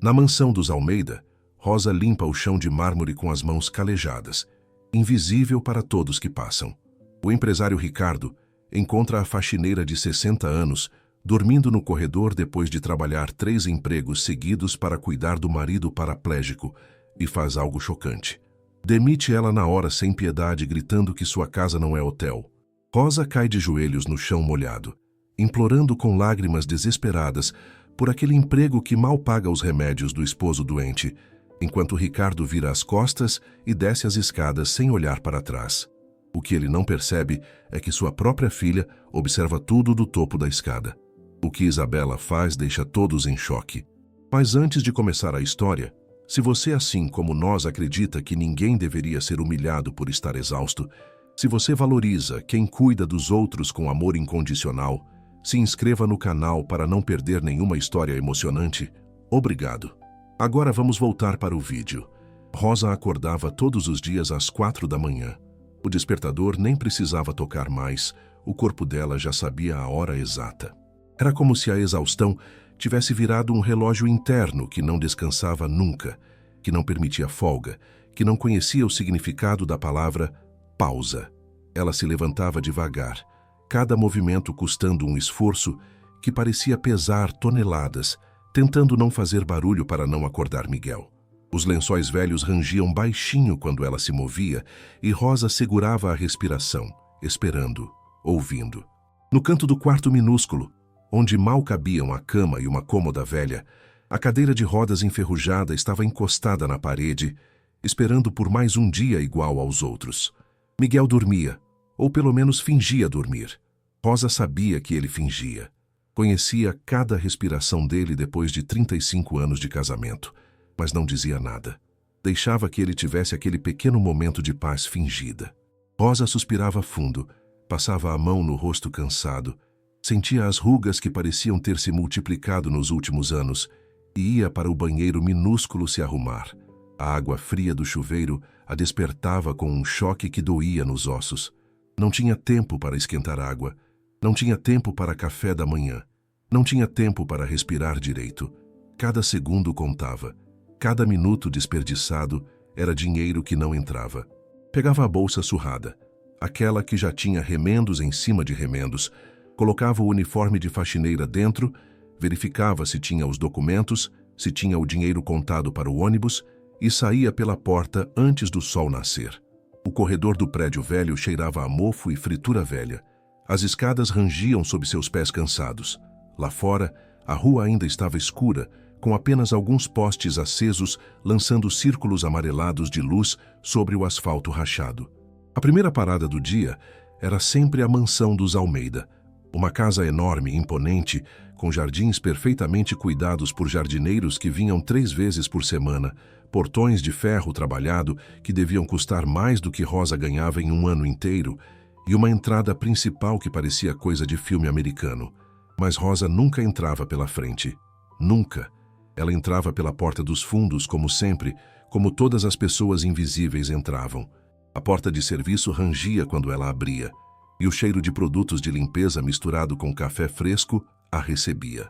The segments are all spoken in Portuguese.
Na mansão dos Almeida, Rosa limpa o chão de mármore com as mãos calejadas, invisível para todos que passam. O empresário Ricardo encontra a faxineira de 60 anos dormindo no corredor depois de trabalhar 3 empregos seguidos para cuidar do marido paraplégico e faz algo chocante. Demite ela na hora sem piedade, gritando que sua casa não é hotel. Rosa cai de joelhos no chão molhado, implorando com lágrimas desesperadas por aquele emprego que mal paga os remédios do esposo doente, enquanto Ricardo vira as costas e desce as escadas sem olhar para trás. O que ele não percebe é que sua própria filha observa tudo do topo da escada. O que Isabela faz deixa todos em choque. Mas antes de começar a história, se você, assim como nós, acredita que ninguém deveria ser humilhado por estar exausto, se você valoriza quem cuida dos outros com amor incondicional, se inscreva no canal para não perder nenhuma história emocionante. Obrigado. Agora vamos voltar para o vídeo. Rosa acordava todos os dias às 4 da manhã. O despertador nem precisava tocar mais, o corpo dela já sabia a hora exata. Era como se a exaustão tivesse virado um relógio interno que não descansava nunca, que não permitia folga, que não conhecia o significado da palavra pausa. Ela se levantava devagar, cada movimento custando um esforço que parecia pesar toneladas, tentando não fazer barulho para não acordar Miguel. Os lençóis velhos rangiam baixinho quando ela se movia e Rosa segurava a respiração, esperando, ouvindo. No canto do quarto minúsculo, onde mal cabiam a cama e uma cômoda velha, a cadeira de rodas enferrujada estava encostada na parede, esperando por mais um dia igual aos outros. Miguel dormia, ou pelo menos fingia dormir. Rosa sabia que ele fingia. Conhecia cada respiração dele depois de 35 anos de casamento, mas não dizia nada. Deixava que ele tivesse aquele pequeno momento de paz fingida. Rosa suspirava fundo, passava a mão no rosto cansado, sentia as rugas que pareciam ter se multiplicado nos últimos anos e ia para o banheiro minúsculo se arrumar. A água fria do chuveiro a despertava com um choque que doía nos ossos. Não tinha tempo para esquentar água, não tinha tempo para café da manhã, não tinha tempo para respirar direito. Cada segundo contava, cada minuto desperdiçado era dinheiro que não entrava. Pegava a bolsa surrada, aquela que já tinha remendos em cima de remendos, colocava o uniforme de faxineira dentro, verificava se tinha os documentos, se tinha o dinheiro contado para o ônibus e saía pela porta antes do sol nascer. O corredor do prédio velho cheirava a mofo e fritura velha. As escadas rangiam sob seus pés cansados. Lá fora, a rua ainda estava escura, com apenas alguns postes acesos lançando círculos amarelados de luz sobre o asfalto rachado. A primeira parada do dia era sempre a mansão dos Almeida. Uma casa enorme e imponente, com jardins perfeitamente cuidados por jardineiros que vinham 3 vezes por semana, portões de ferro trabalhado que deviam custar mais do que Rosa ganhava em um ano inteiro, e uma entrada principal que parecia coisa de filme americano. Mas Rosa nunca entrava pela frente. Nunca. Ela entrava pela porta dos fundos, como sempre, como todas as pessoas invisíveis entravam. A porta de serviço rangia quando ela abria, e o cheiro de produtos de limpeza misturado com café fresco a recebia.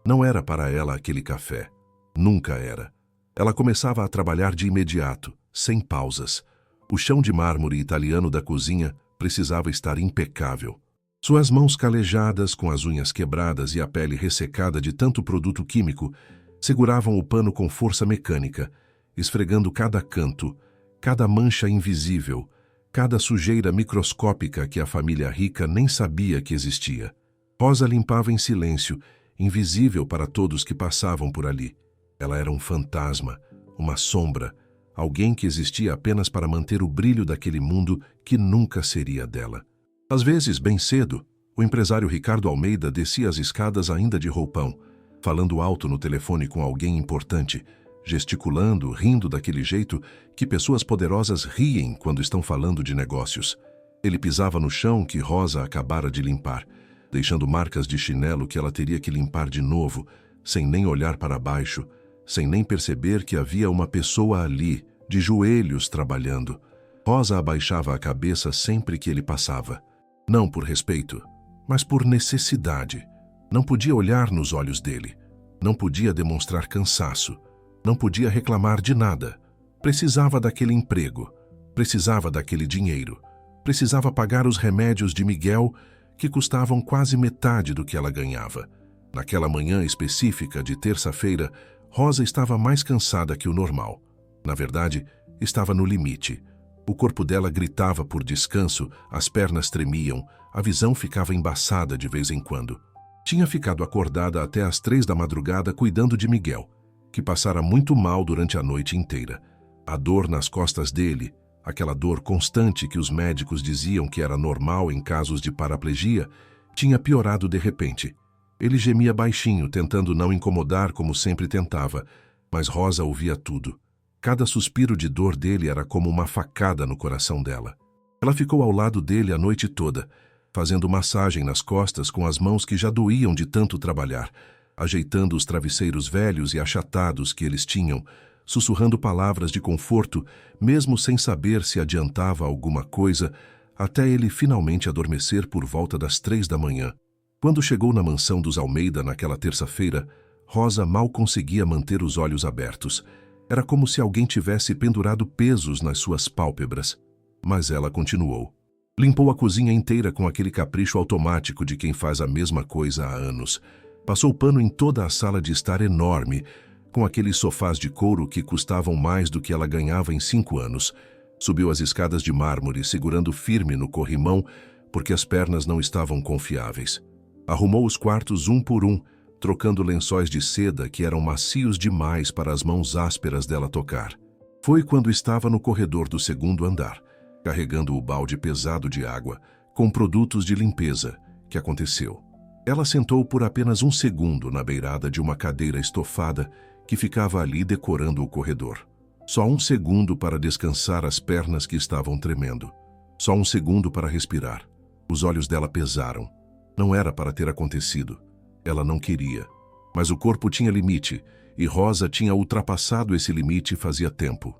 Não era para ela aquele café. Nunca era. Ela começava a trabalhar de imediato, sem pausas. O chão de mármore italiano da cozinha precisava estar impecável. Suas mãos calejadas, com as unhas quebradas e a pele ressecada de tanto produto químico, seguravam o pano com força mecânica, esfregando cada canto, cada mancha invisível, cada sujeira microscópica que a família rica nem sabia que existia. Rosa limpava em silêncio, invisível para todos que passavam por ali. Ela era um fantasma, uma sombra, alguém que existia apenas para manter o brilho daquele mundo que nunca seria dela. Às vezes, bem cedo, o empresário Ricardo Almeida descia as escadas ainda de roupão, falando alto no telefone com alguém importante, gesticulando, rindo daquele jeito que pessoas poderosas riem quando estão falando de negócios. Ele pisava no chão que Rosa acabara de limpar, deixando marcas de chinelo que ela teria que limpar de novo, sem nem olhar para baixo, sem nem perceber que havia uma pessoa ali, de joelhos, trabalhando. Rosa abaixava a cabeça sempre que ele passava. Não por respeito, mas por necessidade. Não podia olhar nos olhos dele. Não podia demonstrar cansaço. Não podia reclamar de nada. Precisava daquele emprego. Precisava daquele dinheiro. Precisava pagar os remédios de Miguel, que custavam quase metade do que ela ganhava. Naquela manhã específica de terça-feira, Rosa estava mais cansada que o normal. Na verdade, estava no limite. O corpo dela gritava por descanso, as pernas tremiam, a visão ficava embaçada de vez em quando. Tinha ficado acordada até às 3 da madrugada cuidando de Miguel, que passara muito mal durante a noite inteira. A dor nas costas dele, aquela dor constante que os médicos diziam que era normal em casos de paraplegia, tinha piorado de repente. Ele gemia baixinho, tentando não incomodar como sempre tentava, mas Rosa ouvia tudo. Cada suspiro de dor dele era como uma facada no coração dela. Ela ficou ao lado dele a noite toda, fazendo massagem nas costas com as mãos que já doíam de tanto trabalhar, ajeitando os travesseiros velhos e achatados que eles tinham, sussurrando palavras de conforto, mesmo sem saber se adiantava alguma coisa, até ele finalmente adormecer por volta das 3 da manhã. Quando chegou na mansão dos Almeida naquela terça-feira, Rosa mal conseguia manter os olhos abertos. Era como se alguém tivesse pendurado pesos nas suas pálpebras. Mas ela continuou. Limpou a cozinha inteira com aquele capricho automático de quem faz a mesma coisa há anos. Passou pano em toda a sala de estar enorme, com aqueles sofás de couro que custavam mais do que ela ganhava em 5 anos. Subiu as escadas de mármore, segurando firme no corrimão, porque as pernas não estavam confiáveis. Arrumou os quartos um por um, trocando lençóis de seda que eram macios demais para as mãos ásperas dela tocar. Foi quando estava no corredor do 2º andar, carregando o balde pesado de água, com produtos de limpeza, que aconteceu. Ela sentou por apenas 1 segundo na beirada de uma cadeira estofada que ficava ali decorando o corredor. Só 1 segundo para descansar as pernas que estavam tremendo. Só 1 segundo para respirar. Os olhos dela pesaram. Não era para ter acontecido. Ela não queria. Mas o corpo tinha limite, e Rosa tinha ultrapassado esse limite fazia tempo.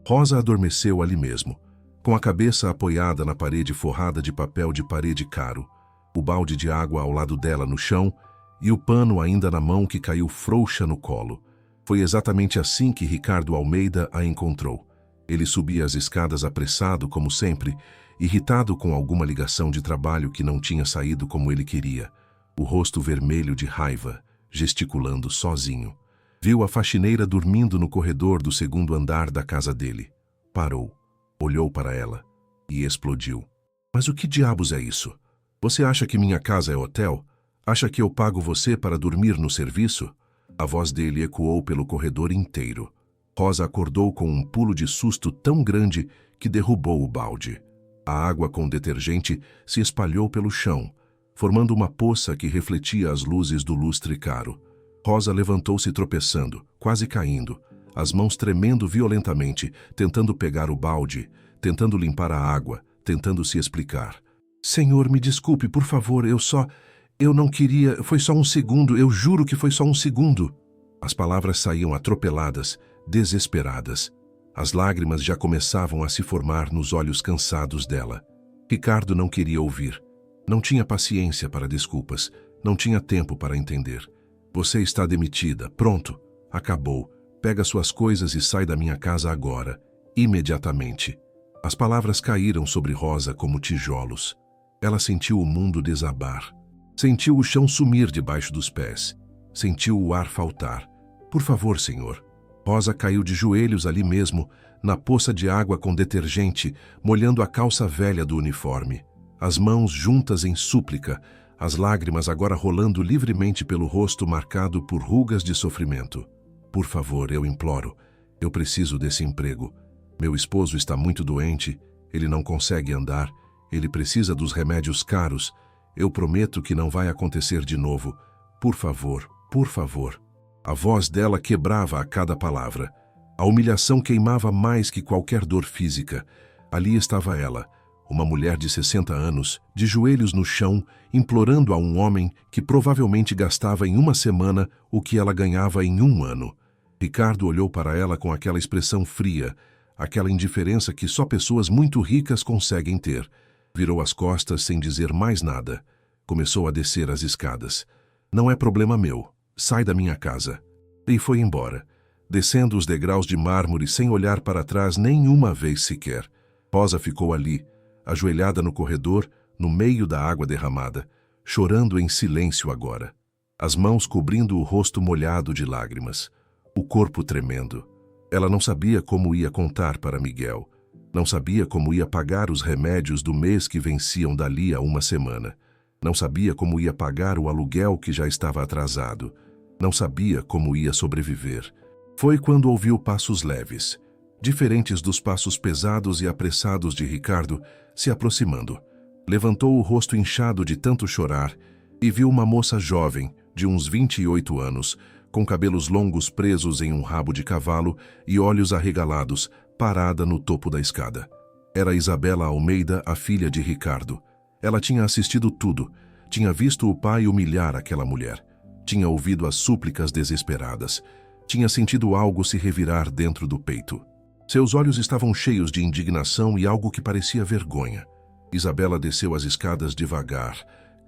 Rosa adormeceu ali mesmo, com a cabeça apoiada na parede forrada de papel de parede caro, o balde de água ao lado dela no chão e o pano ainda na mão que caiu frouxa no colo. Foi exatamente assim que Ricardo Almeida a encontrou. Ele subia as escadas apressado, como sempre, irritado com alguma ligação de trabalho que não tinha saído como ele queria, o rosto vermelho de raiva, gesticulando sozinho. Viu a faxineira dormindo no corredor do 2º andar da casa dele. Parou, olhou para ela e explodiu. Mas o que diabos é isso? Você acha que minha casa é hotel? Acha que eu pago você para dormir no serviço? A voz dele ecoou pelo corredor inteiro. Rosa acordou com um pulo de susto tão grande que derrubou o balde. A água com detergente se espalhou pelo chão, formando uma poça que refletia as luzes do lustre caro. Rosa levantou-se tropeçando, quase caindo, as mãos tremendo violentamente, tentando pegar o balde, tentando limpar a água, tentando se explicar. Senhor, me desculpe, por favor, eu não queria, foi só 1 segundo, eu juro que foi só 1 segundo. As palavras saíam atropeladas, desesperadas. As lágrimas já começavam a se formar nos olhos cansados dela. Ricardo não queria ouvir. Não tinha paciência para desculpas, não tinha tempo para entender. Você está demitida, pronto, acabou. Pega suas coisas e sai da minha casa agora, imediatamente. As palavras caíram sobre Rosa como tijolos. Ela sentiu o mundo desabar. Sentiu o chão sumir debaixo dos pés. Sentiu o ar faltar. Por favor, senhor. Rosa caiu de joelhos ali mesmo, na poça de água com detergente, molhando a calça velha do uniforme. As mãos juntas em súplica, as lágrimas agora rolando livremente pelo rosto marcado por rugas de sofrimento. Por favor, eu imploro. Eu preciso desse emprego. Meu esposo está muito doente, ele não consegue andar, ele precisa dos remédios caros. Eu prometo que não vai acontecer de novo. Por favor, por favor. A voz dela quebrava a cada palavra. A humilhação queimava mais que qualquer dor física. Ali estava ela, uma mulher de 60 anos, de joelhos no chão, implorando a um homem que provavelmente gastava em 1 semana o que ela ganhava em 1 ano. Ricardo olhou para ela com aquela expressão fria, aquela indiferença que só pessoas muito ricas conseguem ter. Virou as costas sem dizer mais nada. Começou a descer as escadas. Não é problema meu. Sai da minha casa. E foi embora. descendo os degraus de mármore sem olhar para trás nenhuma vez sequer. Rosa ficou ali, ajoelhada no corredor, no meio da água derramada, chorando em silêncio agora. As mãos cobrindo o rosto molhado de lágrimas, o corpo tremendo. Ela não sabia como ia contar para Miguel. Não sabia como ia pagar os remédios do mês que venciam dali a uma semana. Não sabia como ia pagar o aluguel que já estava atrasado. Não sabia como ia sobreviver. Foi quando ouviu passos leves, diferentes dos passos pesados e apressados de Ricardo, se aproximando. Levantou o rosto inchado de tanto chorar e viu uma moça jovem, de uns 28 anos, com cabelos longos presos em um rabo de cavalo e olhos arregalados, parada no topo da escada. Era Isabela Almeida, a filha de Ricardo. Ela tinha assistido tudo, tinha visto o pai humilhar aquela mulher, tinha ouvido as súplicas desesperadas, tinha sentido algo se revirar dentro do peito. Seus olhos estavam cheios de indignação e algo que parecia vergonha. Isabela desceu as escadas devagar,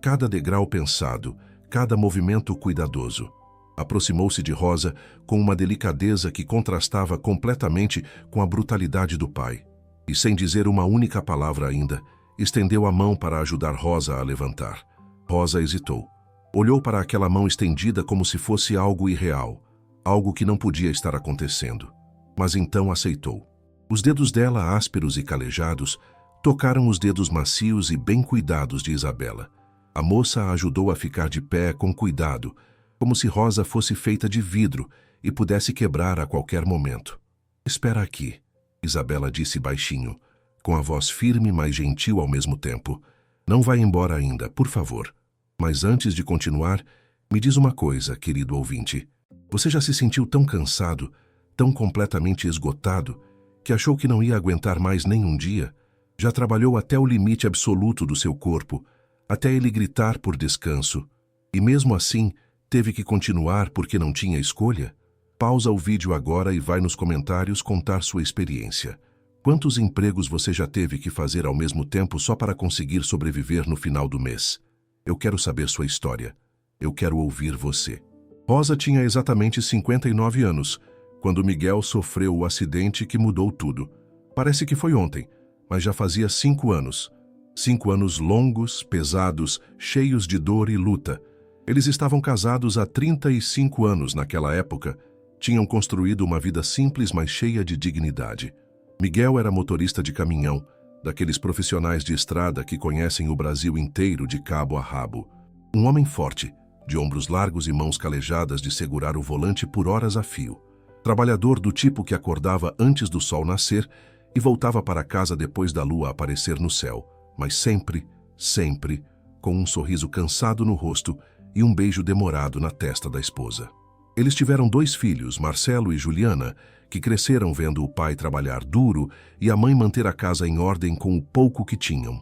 cada degrau pensado, cada movimento cuidadoso. Aproximou-se de Rosa com uma delicadeza que contrastava completamente com a brutalidade do pai. E sem dizer uma única palavra ainda, estendeu a mão para ajudar Rosa a levantar. Rosa hesitou. Olhou para aquela mão estendida como se fosse algo irreal, algo que não podia estar acontecendo. Mas então aceitou. Os dedos dela, ásperos e calejados, tocaram os dedos macios e bem cuidados de Isabela. A moça a ajudou a ficar de pé com cuidado, como se Rosa fosse feita de vidro e pudesse quebrar a qualquer momento. "Espera aqui", Isabela disse baixinho, com a voz firme mas gentil ao mesmo tempo. "Não vá embora ainda, por favor. Mas antes de continuar, me diz uma coisa, querido ouvinte. Você já se sentiu tão cansado, tão completamente esgotado, que achou que não ia aguentar mais nem um dia? Já trabalhou até o limite absoluto do seu corpo, até ele gritar por descanso, e mesmo assim teve que continuar porque não tinha escolha? Pausa o vídeo agora e vai nos comentários contar sua experiência. Quantos empregos você já teve que fazer ao mesmo tempo só para conseguir sobreviver no final do mês? Eu quero saber sua história. Eu quero ouvir você. Rosa tinha exatamente 59 anos, quando Miguel sofreu o acidente que mudou tudo. Parece que foi ontem, mas já fazia 5 anos. 5 anos longos, pesados, cheios de dor e luta. Eles estavam casados há 35 anos naquela época. Tinham construído uma vida simples, mas cheia de dignidade. Miguel era motorista de caminhão, daqueles profissionais de estrada que conhecem o Brasil inteiro de cabo a rabo. Um homem forte, de ombros largos e mãos calejadas de segurar o volante por horas a fio. Trabalhador do tipo que acordava antes do sol nascer e voltava para casa depois da lua aparecer no céu, mas sempre, sempre, com um sorriso cansado no rosto e um beijo demorado na testa da esposa. Eles tiveram 2 filhos, Marcelo e Juliana, que cresceram vendo o pai trabalhar duro e a mãe manter a casa em ordem com o pouco que tinham.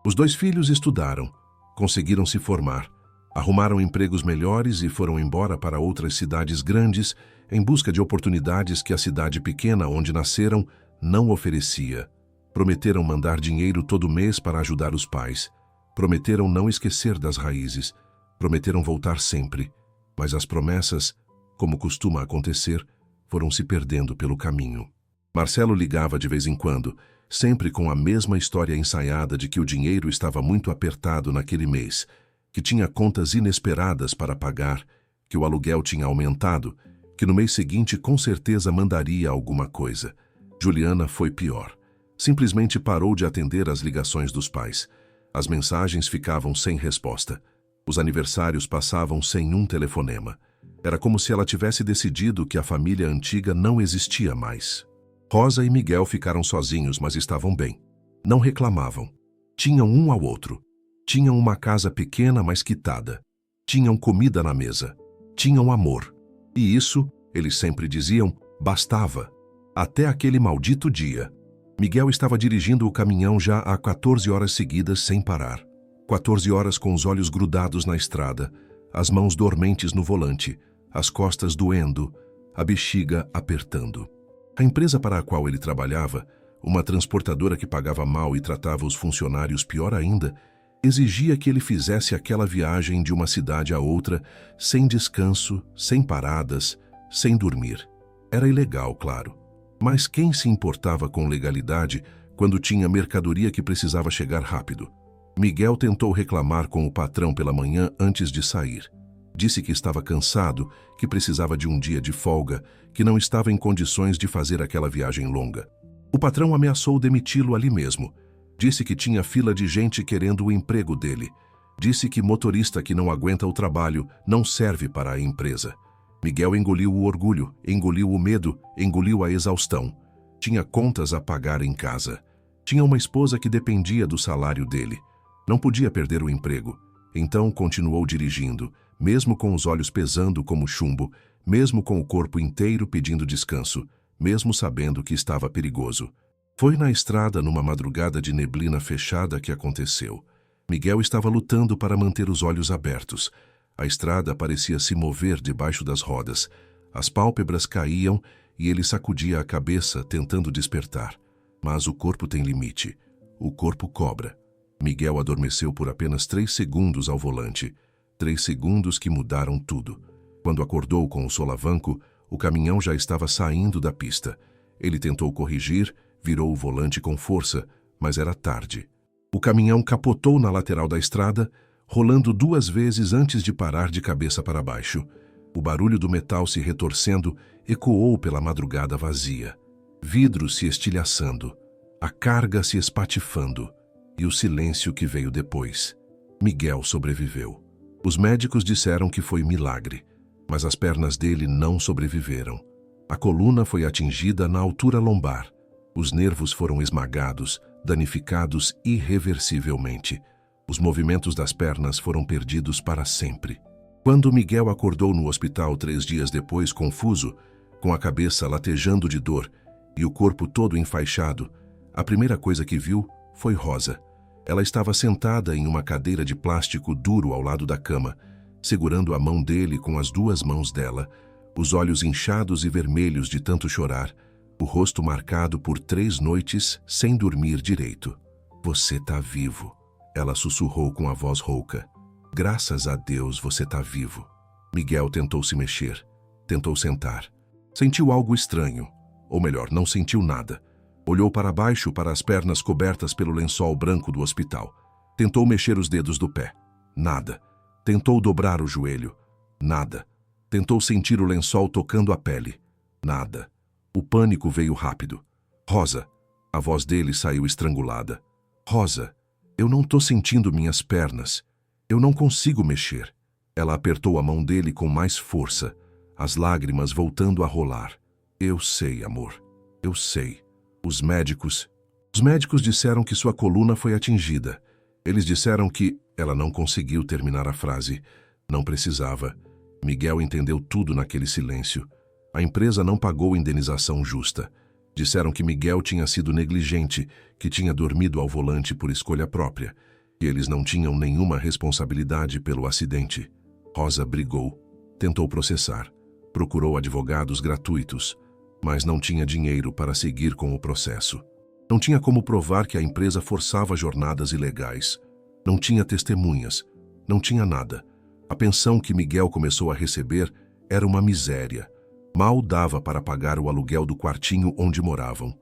Os 2 filhos estudaram, conseguiram se formar, arrumaram empregos melhores e foram embora para outras cidades grandes em busca de oportunidades que a cidade pequena onde nasceram não oferecia. Prometeram mandar dinheiro todo mês para ajudar os pais. Prometeram não esquecer das raízes. Prometeram voltar sempre. Mas as promessas, como costuma acontecer, foram se perdendo pelo caminho. Marcelo ligava de vez em quando, sempre com a mesma história ensaiada de que o dinheiro estava muito apertado naquele mês, que tinha contas inesperadas para pagar, que o aluguel tinha aumentado, que no mês seguinte com certeza mandaria alguma coisa. Juliana foi pior. Simplesmente parou de atender às ligações dos pais. As mensagens ficavam sem resposta. Os aniversários passavam sem um telefonema. Era como se ela tivesse decidido que a família antiga não existia mais. Rosa e Miguel ficaram sozinhos, mas estavam bem. Não reclamavam. Tinham um ao outro. Tinham uma casa pequena, mas quitada. Tinham comida na mesa. Tinham amor. E isso, eles sempre diziam, bastava. Até aquele maldito dia. Miguel estava dirigindo o caminhão já há 14 horas seguidas sem parar. 14 horas com os olhos grudados na estrada, as mãos dormentes no volante, as costas doendo, a bexiga apertando. A empresa para a qual ele trabalhava, uma transportadora que pagava mal e tratava os funcionários pior ainda, exigia que ele fizesse aquela viagem de uma cidade a outra, sem descanso, sem paradas, sem dormir. Era ilegal, claro. Mas quem se importava com legalidade quando tinha mercadoria que precisava chegar rápido? Miguel tentou reclamar com o patrão pela manhã antes de sair. Disse que estava cansado, que precisava de um dia de folga, que não estava em condições de fazer aquela viagem longa. O patrão ameaçou demiti-lo ali mesmo. Disse que tinha fila de gente querendo o emprego dele. Disse que motorista que não aguenta o trabalho não serve para a empresa. Miguel engoliu o orgulho, engoliu o medo, engoliu a exaustão. Tinha contas a pagar em casa. Tinha uma esposa que dependia do salário dele. Não podia perder o emprego. Então continuou dirigindo, mesmo com os olhos pesando como chumbo, mesmo com o corpo inteiro pedindo descanso, mesmo sabendo que estava perigoso. Foi na estrada, numa madrugada de neblina fechada, que aconteceu. Miguel estava lutando para manter os olhos abertos. A estrada parecia se mover debaixo das rodas. As pálpebras caíam e ele sacudia a cabeça, tentando despertar. Mas o corpo tem limite. O corpo cobra. Miguel adormeceu por apenas 3 segundos ao volante. 3 segundos que mudaram tudo. Quando acordou com o solavanco, o caminhão já estava saindo da pista. Ele tentou corrigir, virou o volante com força, mas era tarde. O caminhão capotou na lateral da estrada, rolando 2 vezes antes de parar de cabeça para baixo. O barulho do metal se retorcendo ecoou pela madrugada vazia. Vidros se estilhaçando, a carga se espatifando e o silêncio que veio depois. Miguel sobreviveu. Os médicos disseram que foi milagre, mas as pernas dele não sobreviveram. A coluna foi atingida na altura lombar. Os nervos foram esmagados, danificados irreversivelmente. Os movimentos das pernas foram perdidos para sempre. Quando Miguel acordou no hospital 3 dias depois, confuso, com a cabeça latejando de dor e o corpo todo enfaixado, a primeira coisa que viu foi Rosa. Ela estava sentada em uma cadeira de plástico duro ao lado da cama, segurando a mão dele com as 2 mãos dela, os olhos inchados e vermelhos de tanto chorar, o rosto marcado por 3 noites sem dormir direito. "Você tá vivo", ela sussurrou com a voz rouca. "Graças a Deus você tá vivo." Miguel tentou se mexer, tentou sentar. Sentiu algo estranho, ou melhor, não sentiu nada. Olhou para baixo, para as pernas cobertas pelo lençol branco do hospital. Tentou mexer os dedos do pé. Nada. Tentou dobrar o joelho. Nada. Tentou sentir o lençol tocando a pele. Nada. O pânico veio rápido. "Rosa." A voz dele saiu estrangulada. "Rosa, eu não tô sentindo minhas pernas. Eu não consigo mexer." Ela apertou a mão dele com mais força, as lágrimas voltando a rolar. "Eu sei, amor. Eu sei. Os médicos disseram que sua coluna foi atingida. Eles disseram que..." Ela não conseguiu terminar a frase. Não precisava. Miguel entendeu tudo naquele silêncio. A empresa não pagou indenização justa. Disseram que Miguel tinha sido negligente, que tinha dormido ao volante por escolha própria, e eles não tinham nenhuma responsabilidade pelo acidente. Rosa brigou, tentou processar, procurou advogados gratuitos, mas não tinha dinheiro para seguir com o processo. Não tinha como provar que a empresa forçava jornadas ilegais. Não tinha testemunhas. Não tinha nada. A pensão que Miguel começou a receber era uma miséria. Mal dava para pagar o aluguel do quartinho onde moravam.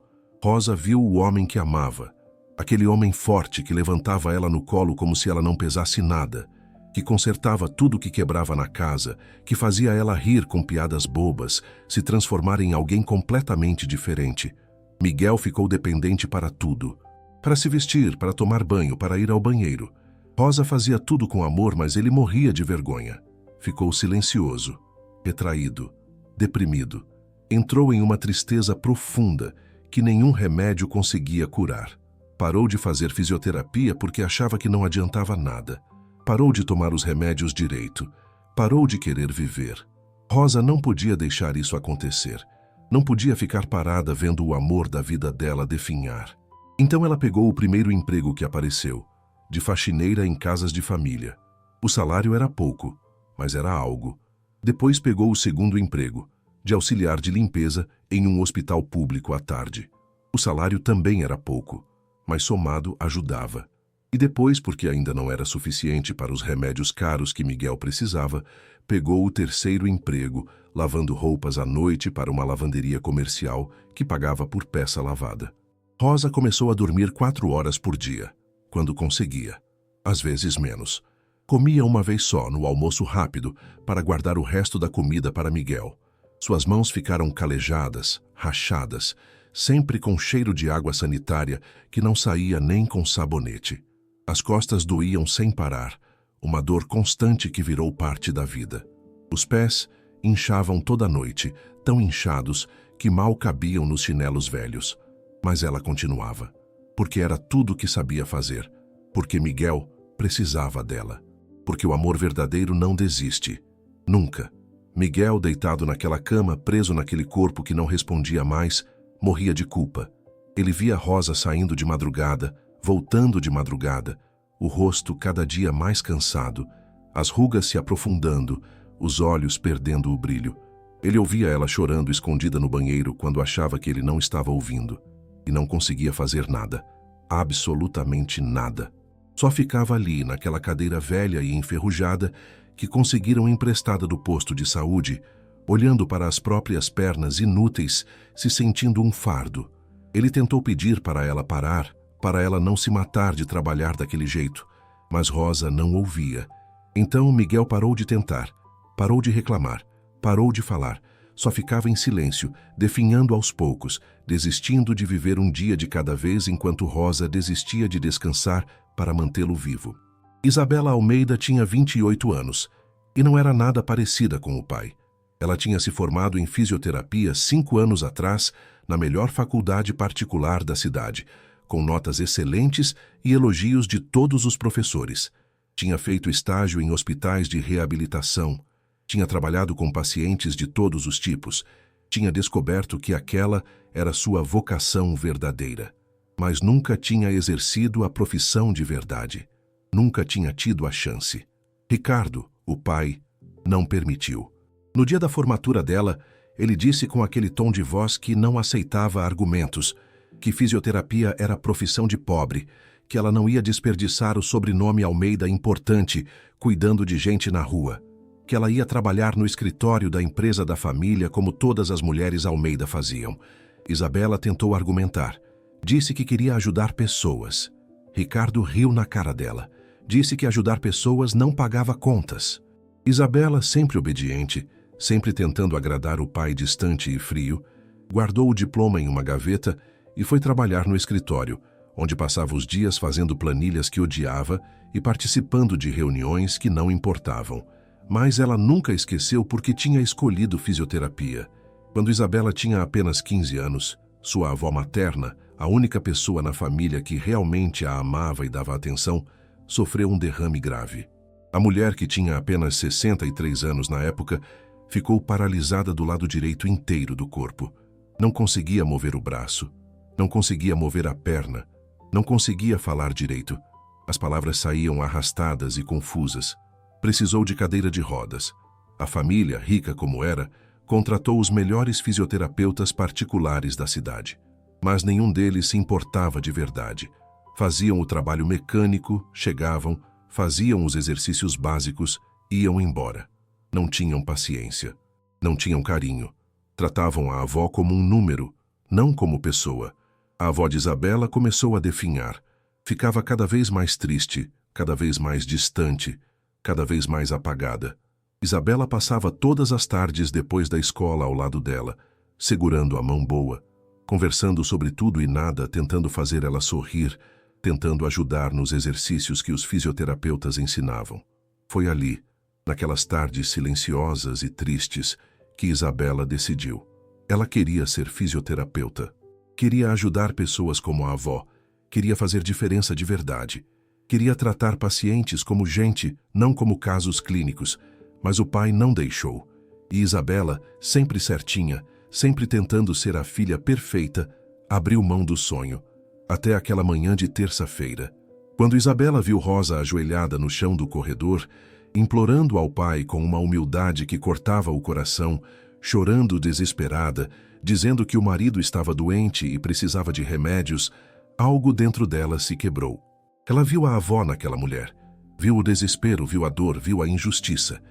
Rosa viu o homem que amava. Aquele homem forte que levantava ela no colo como se ela não pesasse nada, que consertava tudo que quebrava na casa, que fazia ela rir com piadas bobas, se transformar em alguém completamente diferente. Miguel ficou dependente para tudo. Para se vestir, para tomar banho, para ir ao banheiro. Rosa fazia tudo com amor, mas ele morria de vergonha. Ficou silencioso, retraído, deprimido. Entrou em uma tristeza profunda que nenhum remédio conseguia curar. Parou de fazer fisioterapia porque achava que não adiantava nada. Parou de tomar os remédios direito. Parou de querer viver. Rosa não podia deixar isso acontecer. Não podia ficar parada vendo o amor da vida dela definhar. Então ela pegou o primeiro emprego que apareceu, de faxineira em casas de família. O salário era pouco, mas era algo. Depois pegou o segundo emprego, de auxiliar de limpeza em um hospital público à tarde. O salário também era pouco, mas somado ajudava. E depois, porque ainda não era suficiente para os remédios caros que Miguel precisava, pegou o terceiro emprego, lavando roupas à noite para uma lavanderia comercial que pagava por peça lavada. Rosa começou a dormir 4 horas por dia, quando conseguia, às vezes menos. Comia uma vez só, no almoço rápido, para guardar o resto da comida para Miguel. Suas mãos ficaram calejadas, rachadas, sempre com cheiro de água sanitária que não saía nem com sabonete. As costas doíam sem parar, uma dor constante que virou parte da vida. Os pés inchavam toda noite, tão inchados que mal cabiam nos chinelos velhos. Mas ela continuava, porque era tudo o que sabia fazer, porque Miguel precisava dela, porque o amor verdadeiro não desiste. Nunca. Miguel, deitado naquela cama, preso naquele corpo que não respondia mais, morria de culpa. Ele via Rosa saindo de madrugada, voltando de madrugada, o rosto cada dia mais cansado, as rugas se aprofundando, os olhos perdendo o brilho. Ele ouvia ela chorando escondida no banheiro quando achava que ele não estava ouvindo. E não conseguia fazer nada, absolutamente nada. Só ficava ali, naquela cadeira velha e enferrujada que conseguiram emprestada do posto de saúde, olhando para as próprias pernas inúteis, se sentindo um fardo. Ele tentou pedir para ela parar, para ela não se matar de trabalhar daquele jeito, mas Rosa não ouvia. Então Miguel parou de tentar, parou de reclamar, parou de falar. Só ficava em silêncio, definhando aos poucos, desistindo de viver um dia de cada vez enquanto Rosa desistia de descansar para mantê-lo vivo. Isabela Almeida tinha 28 anos e não era nada parecida com o pai. Ela tinha se formado em fisioterapia 5 anos atrás na melhor faculdade particular da cidade, com notas excelentes e elogios de todos os professores. Tinha feito estágio em hospitais de reabilitação. Tinha trabalhado com pacientes de todos os tipos. Tinha descoberto que aquela era sua vocação verdadeira. Mas nunca tinha exercido a profissão de verdade. Nunca tinha tido a chance. Ricardo, o pai, não permitiu. No dia da formatura dela, ele disse com aquele tom de voz que não aceitava argumentos, que fisioterapia era profissão de pobre, que ela não ia desperdiçar o sobrenome Almeida importante cuidando de gente na rua, que ela ia trabalhar no escritório da empresa da família como todas as mulheres Almeida faziam. Isabela tentou argumentar. Disse que queria ajudar pessoas. Ricardo riu na cara dela. Disse que ajudar pessoas não pagava contas. Isabela, sempre obediente, sempre tentando agradar o pai distante e frio, guardou o diploma em uma gaveta e foi trabalhar no escritório, onde passava os dias fazendo planilhas que odiava e participando de reuniões que não importavam. Mas ela nunca esqueceu porque tinha escolhido fisioterapia. Quando Isabela tinha apenas 15 anos, sua avó materna, a única pessoa na família que realmente a amava e dava atenção, sofreu um derrame grave. A mulher, que tinha apenas 63 anos na época, ficou paralisada do lado direito inteiro do corpo. Não conseguia mover o braço, não conseguia mover a perna, não conseguia falar direito. As palavras saíam arrastadas e confusas. Precisou de cadeira de rodas. A família, rica como era, contratou os melhores fisioterapeutas particulares da cidade. Mas nenhum deles se importava de verdade. Faziam o trabalho mecânico, chegavam, faziam os exercícios básicos, iam embora. Não tinham paciência, não tinham carinho. Tratavam a avó como um número, não como pessoa. A avó de Isabela começou a definhar. Ficava cada vez mais triste, cada vez mais distante, cada vez mais apagada. Isabela passava todas as tardes depois da escola ao lado dela, segurando a mão boa, conversando sobre tudo e nada, tentando fazer ela sorrir, tentando ajudar nos exercícios que os fisioterapeutas ensinavam. Foi ali, naquelas tardes silenciosas e tristes, que Isabela decidiu. Ela queria ser fisioterapeuta. Queria ajudar pessoas como a avó. Queria fazer diferença de verdade. Queria tratar pacientes como gente, não como casos clínicos. Mas o pai não deixou. E Isabela, sempre certinha, sempre tentando ser a filha perfeita, abriu mão do sonho. Até aquela manhã de terça-feira. Quando Isabela viu Rosa ajoelhada no chão do corredor, implorando ao pai com uma humildade que cortava o coração, chorando desesperada, dizendo que o marido estava doente e precisava de remédios, algo dentro dela se quebrou. Ela viu a avó naquela mulher. Viu o desespero, viu a dor, viu a injustiça.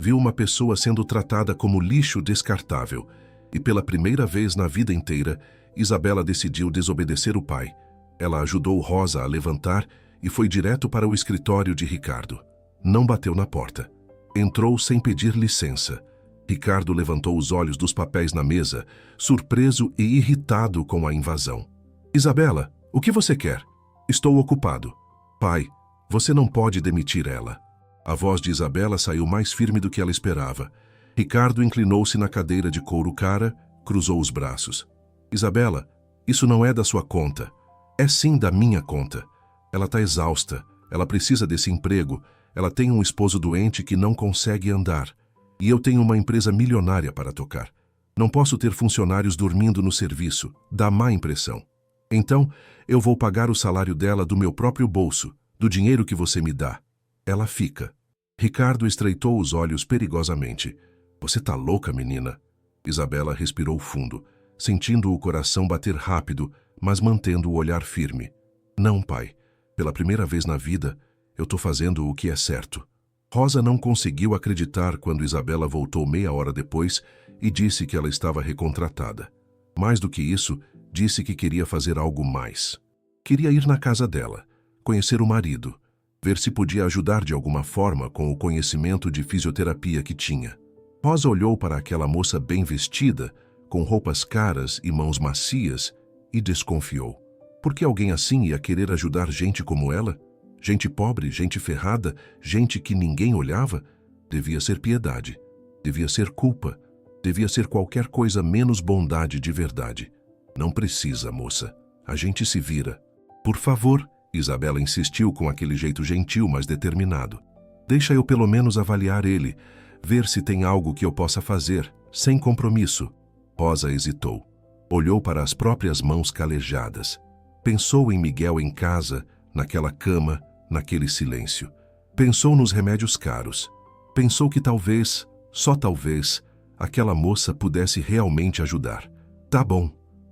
Viu uma pessoa sendo tratada como lixo descartável e, pela primeira vez na vida inteira, Isabela decidiu desobedecer o pai. Ela ajudou Rosa a levantar e foi direto para o escritório de Ricardo. Não bateu na porta. Entrou sem pedir licença. Ricardo levantou os olhos dos papéis na mesa, surpreso e irritado com a invasão. Isabela, o que você quer? Estou ocupado. Pai, você não pode demitir ela. A voz de Isabela saiu mais firme do que ela esperava. Ricardo inclinou-se na cadeira de couro cara, cruzou os braços. Isabela, isso não é da sua conta. É sim da minha conta. Ela está exausta, ela precisa desse emprego, ela tem um esposo doente que não consegue andar. E eu tenho uma empresa milionária para tocar. Não posso ter funcionários dormindo no serviço, dá má impressão. Então, eu vou pagar o salário dela do meu próprio bolso, do dinheiro que você me dá. Ela fica. Ricardo estreitou os olhos perigosamente. Você tá louca, menina? Isabela respirou fundo, sentindo o coração bater rápido, mas mantendo o olhar firme. Não, pai. Pela primeira vez na vida, eu tô fazendo o que é certo. Rosa não conseguiu acreditar quando Isabela voltou meia hora depois e disse que ela estava recontratada. Mais do que isso, disse que queria fazer algo mais. Queria ir na casa dela, conhecer o marido, ver se podia ajudar de alguma forma com o conhecimento de fisioterapia que tinha. Rosa olhou para aquela moça bem vestida, com roupas caras e mãos macias, e desconfiou. Por que alguém assim ia querer ajudar gente como ela? Gente pobre, gente ferrada, gente que ninguém olhava? Devia ser piedade, devia ser culpa, devia ser qualquer coisa menos bondade de verdade. Não precisa, moça. A gente se vira. Por favor, Isabela insistiu com aquele jeito gentil, mas determinado. Deixa eu pelo menos avaliar ele, ver se tem algo que eu possa fazer, sem compromisso. Rosa hesitou. Olhou para as próprias mãos calejadas. Pensou em Miguel em casa, naquela cama, naquele silêncio. Pensou nos remédios caros. Pensou que talvez, só talvez, aquela moça pudesse realmente ajudar. Tá bom,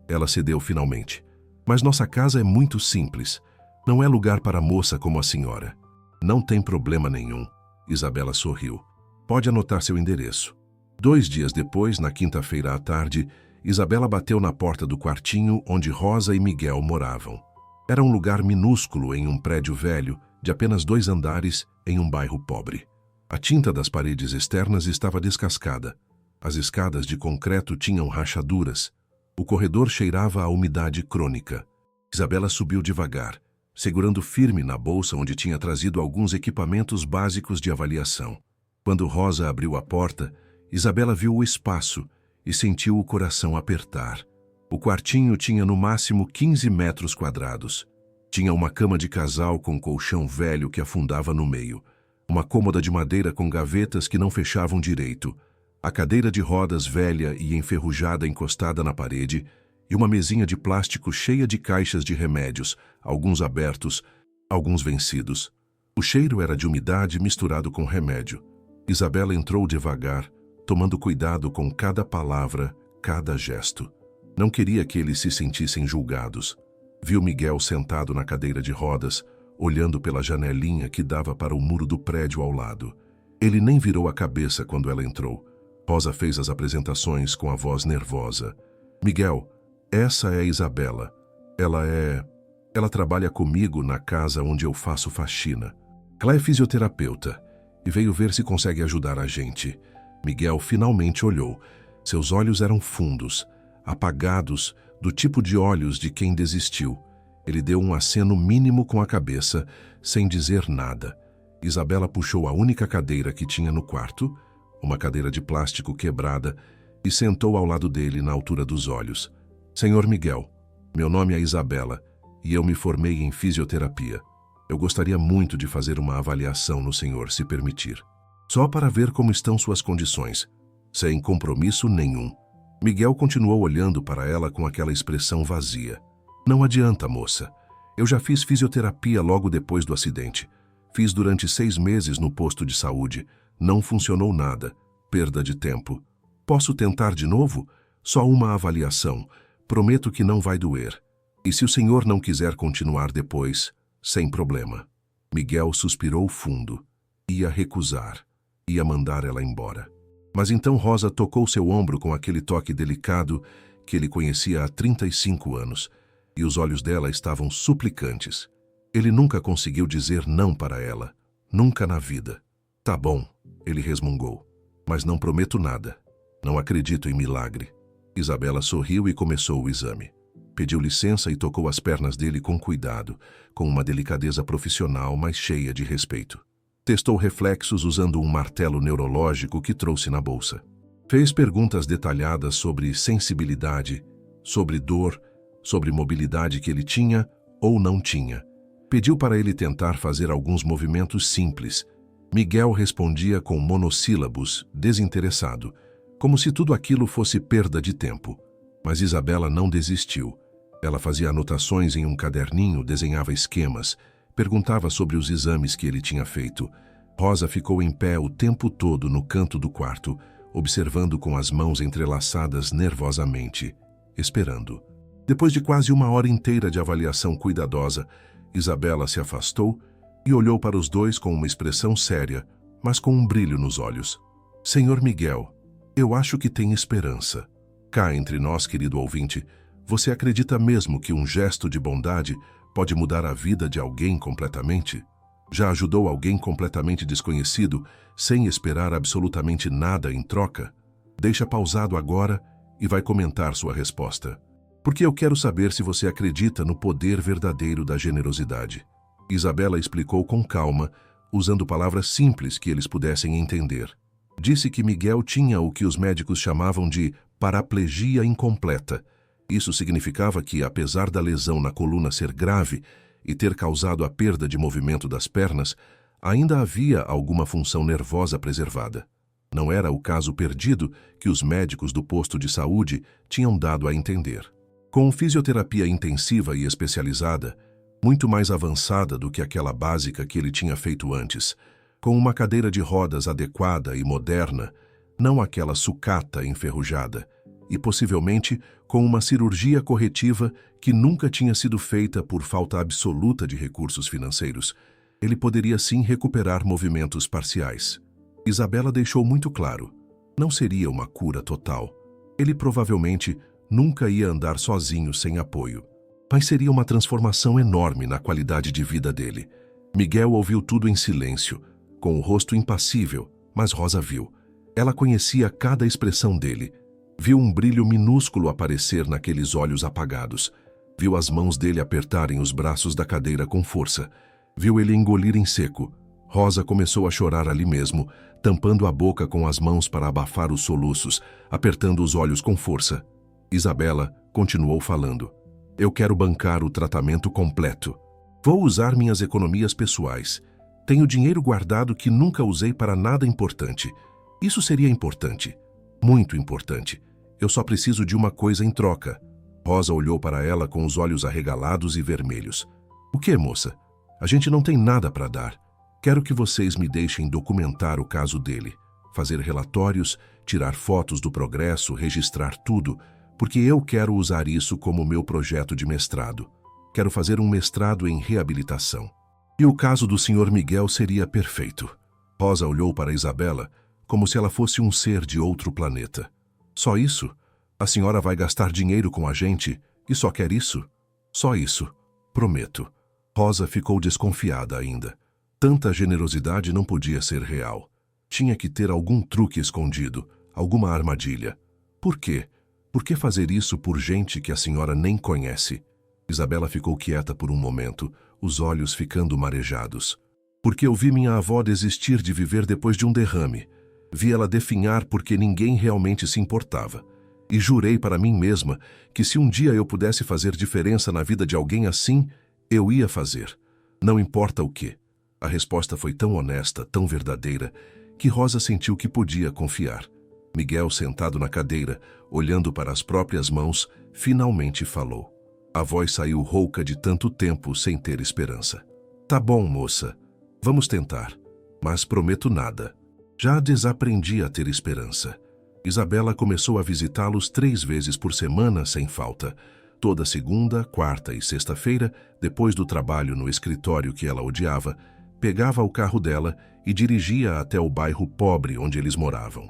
ela cedeu finalmente. Mas nossa casa é muito simples. Não é lugar para moça como a senhora. Não tem problema nenhum. Isabela sorriu. Pode anotar seu endereço. 2 dias depois, na quinta-feira à tarde, Isabela bateu na porta do quartinho onde Rosa e Miguel moravam. Era um lugar minúsculo em um prédio velho, de apenas 2 andares, em um bairro pobre. A tinta das paredes externas estava descascada. As escadas de concreto tinham rachaduras. O corredor cheirava a umidade crônica. Isabela subiu devagar, segurando firme na bolsa onde tinha trazido alguns equipamentos básicos de avaliação. Quando Rosa abriu a porta, Isabela viu o espaço e sentiu o coração apertar. O quartinho tinha no máximo 15 metros quadrados. Tinha uma cama de casal com colchão velho que afundava no meio, uma cômoda de madeira com gavetas que não fechavam direito, a cadeira de rodas velha e enferrujada encostada na parede e uma mesinha de plástico cheia de caixas de remédios, alguns abertos, alguns vencidos. O cheiro era de umidade misturado com remédio. Isabela entrou devagar, tomando cuidado com cada palavra, cada gesto. Não queria que eles se sentissem julgados. Viu Miguel sentado na cadeira de rodas, olhando pela janelinha que dava para o muro do prédio ao lado. Ele nem virou a cabeça quando ela entrou. Rosa fez as apresentações com a voz nervosa. Miguel, essa é a Isabela. Ela trabalha comigo na casa onde eu faço faxina. Ela é fisioterapeuta e veio ver se consegue ajudar a gente. Miguel finalmente olhou. Seus olhos eram fundos, apagados, do tipo de olhos de quem desistiu. Ele deu um aceno mínimo com a cabeça, sem dizer nada. Isabela puxou a única cadeira que tinha no quarto, uma cadeira de plástico quebrada, e sentou ao lado dele na altura dos olhos. Senhor Miguel, meu nome é Isabela e eu me formei em fisioterapia. Eu gostaria muito de fazer uma avaliação no senhor, se permitir. Só para ver como estão suas condições, sem compromisso nenhum. Miguel continuou olhando para ela com aquela expressão vazia. Não adianta, moça. Eu já fiz fisioterapia logo depois do acidente. Fiz durante 6 meses no posto de saúde. Não funcionou nada. Perda de tempo. Posso tentar de novo? Só uma avaliação. Prometo que não vai doer. E se o senhor não quiser continuar depois, sem problema. Miguel suspirou fundo. Ia recusar. ia mandar ela embora. Mas então Rosa tocou seu ombro com aquele toque delicado que ele conhecia há 35 anos, e os olhos dela estavam suplicantes. Ele nunca conseguiu dizer não para ela, nunca na vida. Tá bom, ele resmungou, mas não prometo nada. Não acredito em milagre. Isabela sorriu e começou o exame. Pediu licença e tocou as pernas dele com cuidado, com uma delicadeza profissional, mas cheia de respeito. Testou reflexos usando um martelo neurológico que trouxe na bolsa. Fez perguntas detalhadas sobre sensibilidade, sobre dor, sobre mobilidade que ele tinha ou não tinha. Pediu para ele tentar fazer alguns movimentos simples. Miguel respondia com monossílabos, desinteressado, como se tudo aquilo fosse perda de tempo. Mas Isabela não desistiu. Ela fazia anotações em um caderninho, desenhava esquemas, perguntava sobre os exames que ele tinha feito. Rosa ficou em pé o tempo todo no canto do quarto, observando com as mãos entrelaçadas nervosamente, esperando. Depois de quase uma hora inteira de avaliação cuidadosa, Isabela se afastou e olhou para os dois com uma expressão séria, mas com um brilho nos olhos. Senhor Miguel, eu acho que tem esperança. Cá entre nós, querido ouvinte, você acredita mesmo que um gesto de bondade pode mudar a vida de alguém completamente? Já ajudou alguém completamente desconhecido, sem esperar absolutamente nada em troca? Deixa pausado agora e vai comentar sua resposta. Porque eu quero saber se você acredita no poder verdadeiro da generosidade. Isabela explicou com calma, usando palavras simples que eles pudessem entender. Disse que Miguel tinha o que os médicos chamavam de paraplegia incompleta. Isso significava que, apesar da lesão na coluna ser grave e ter causado a perda de movimento das pernas, ainda havia alguma função nervosa preservada. Não era o caso perdido que os médicos do posto de saúde tinham dado a entender. Com fisioterapia intensiva e especializada, muito mais avançada do que aquela básica que ele tinha feito antes, com uma cadeira de rodas adequada e moderna, não aquela sucata enferrujada, e possivelmente com uma cirurgia corretiva que nunca tinha sido feita por falta absoluta de recursos financeiros, ele poderia sim recuperar movimentos parciais. Isabela deixou muito claro, não seria uma cura total. Ele provavelmente nunca ia andar sozinho sem apoio, mas seria uma transformação enorme na qualidade de vida dele. Miguel ouviu tudo em silêncio, com o rosto impassível, mas Rosa viu. Ela conhecia cada expressão dele. Viu um brilho minúsculo aparecer naqueles olhos apagados. Viu as mãos dele apertarem os braços da cadeira com força. Viu ele engolir em seco. Rosa começou a chorar ali mesmo, tampando a boca com as mãos para abafar os soluços, apertando os olhos com força. Isabela continuou falando. Eu quero bancar o tratamento completo. Vou usar minhas economias pessoais. Tenho dinheiro guardado que nunca usei para nada importante. Isso seria importante. Muito importante. Eu só preciso de uma coisa em troca. Rosa olhou para ela com os olhos arregalados e vermelhos. O que, moça? A gente não tem nada para dar. Quero que vocês me deixem documentar o caso dele. Fazer relatórios, tirar fotos do progresso, registrar tudo, porque eu quero usar isso como meu projeto de mestrado. Quero fazer um mestrado em reabilitação. E o caso do Sr. Miguel seria perfeito. Rosa olhou para Isabela como se ela fosse um ser de outro planeta. Só isso? A senhora vai gastar dinheiro com a gente e só quer isso? Só isso. Prometo. Rosa ficou desconfiada ainda. Tanta generosidade não podia ser real. Tinha que ter algum truque escondido, alguma armadilha. Por quê? Por que fazer isso por gente que a senhora nem conhece? Isabela ficou quieta por um momento, os olhos ficando marejados. Porque eu vi minha avó desistir de viver depois de um derrame. Vi ela definhar porque ninguém realmente se importava. E jurei para mim mesma que se um dia eu pudesse fazer diferença na vida de alguém assim, eu ia fazer. Não importa o quê. A resposta foi tão honesta, tão verdadeira, que Rosa sentiu que podia confiar. Miguel, sentado na cadeira, olhando para as próprias mãos, finalmente falou. A voz saiu rouca de tanto tempo sem ter esperança. Tá bom, moça. Vamos tentar. Mas prometo nada. Já desaprendi a ter esperança. Isabela começou a visitá-los 3 vezes por semana sem falta. Toda segunda, quarta e sexta-feira, depois do trabalho no escritório que ela odiava, pegava o carro dela e dirigia até o bairro pobre onde eles moravam.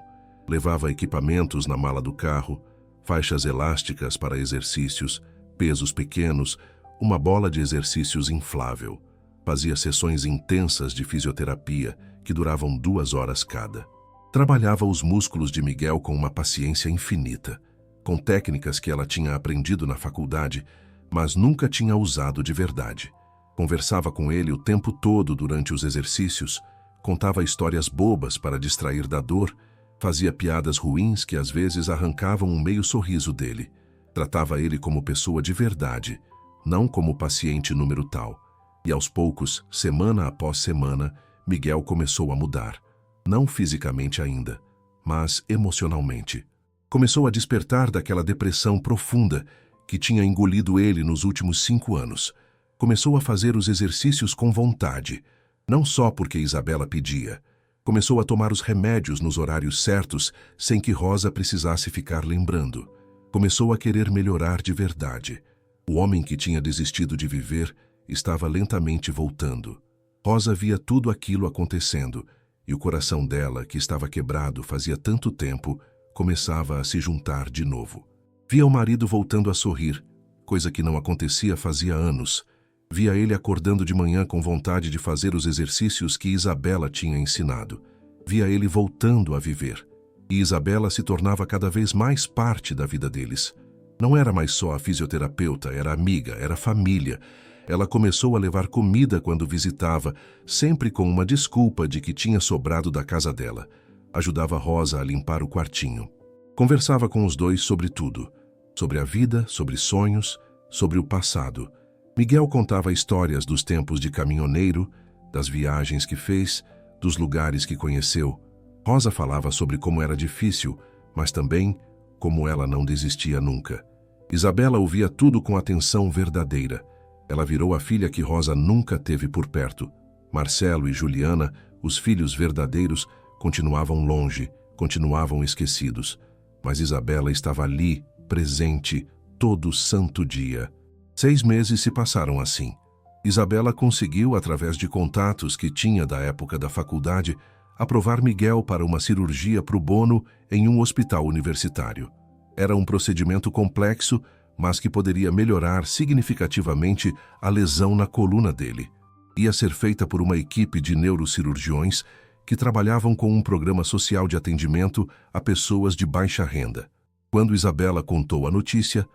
Levava equipamentos na mala do carro, faixas elásticas para exercícios, pesos pequenos, uma bola de exercícios inflável. Fazia sessões intensas de fisioterapia que duravam 2 horas cada. Trabalhava os músculos de Miguel com uma paciência infinita, com técnicas que ela tinha aprendido na faculdade, mas nunca tinha usado de verdade. Conversava com ele o tempo todo durante os exercícios, contava histórias bobas para distrair da dor, fazia piadas ruins que às vezes arrancavam um meio sorriso dele. Tratava ele como pessoa de verdade, não como paciente número tal. E aos poucos, semana após semana, Miguel começou a mudar. Não fisicamente ainda, mas emocionalmente. Começou a despertar daquela depressão profunda que tinha engolido ele nos últimos 5 anos. Começou a fazer os exercícios com vontade, não só porque Isabela pedia. Começou a tomar os remédios nos horários certos, sem que Rosa precisasse ficar lembrando. Começou a querer melhorar de verdade. O homem que tinha desistido de viver estava lentamente voltando. Rosa via tudo aquilo acontecendo, e o coração dela, que estava quebrado fazia tanto tempo, começava a se juntar de novo. Via o marido voltando a sorrir, coisa que não acontecia fazia anos. Via ele acordando de manhã com vontade de fazer os exercícios que Isabela tinha ensinado. Via ele voltando a viver. E Isabela se tornava cada vez mais parte da vida deles. Não era mais só a fisioterapeuta, era amiga, era família. Ela começou a levar comida quando visitava, sempre com uma desculpa de que tinha sobrado da casa dela. Ajudava Rosa a limpar o quartinho. Conversava com os dois sobre tudo. Sobre a vida, sobre sonhos, sobre o passado. Miguel contava histórias dos tempos de caminhoneiro, das viagens que fez, dos lugares que conheceu. Rosa falava sobre como era difícil, mas também como ela não desistia nunca. Isabela ouvia tudo com atenção verdadeira. Ela virou a filha que Rosa nunca teve por perto. Marcelo e Juliana, os filhos verdadeiros, continuavam longe, continuavam esquecidos. Mas Isabela estava ali, presente, todo santo dia. 6 meses se passaram assim. Isabela conseguiu, através de contatos que tinha da época da faculdade, aprovar Miguel para uma cirurgia pro bono em um hospital universitário. Era um procedimento complexo, mas que poderia melhorar significativamente a lesão na coluna dele. Ia ser feita por uma equipe de neurocirurgiões que trabalhavam com um programa social de atendimento a pessoas de baixa renda. Quando Isabela contou a notícia,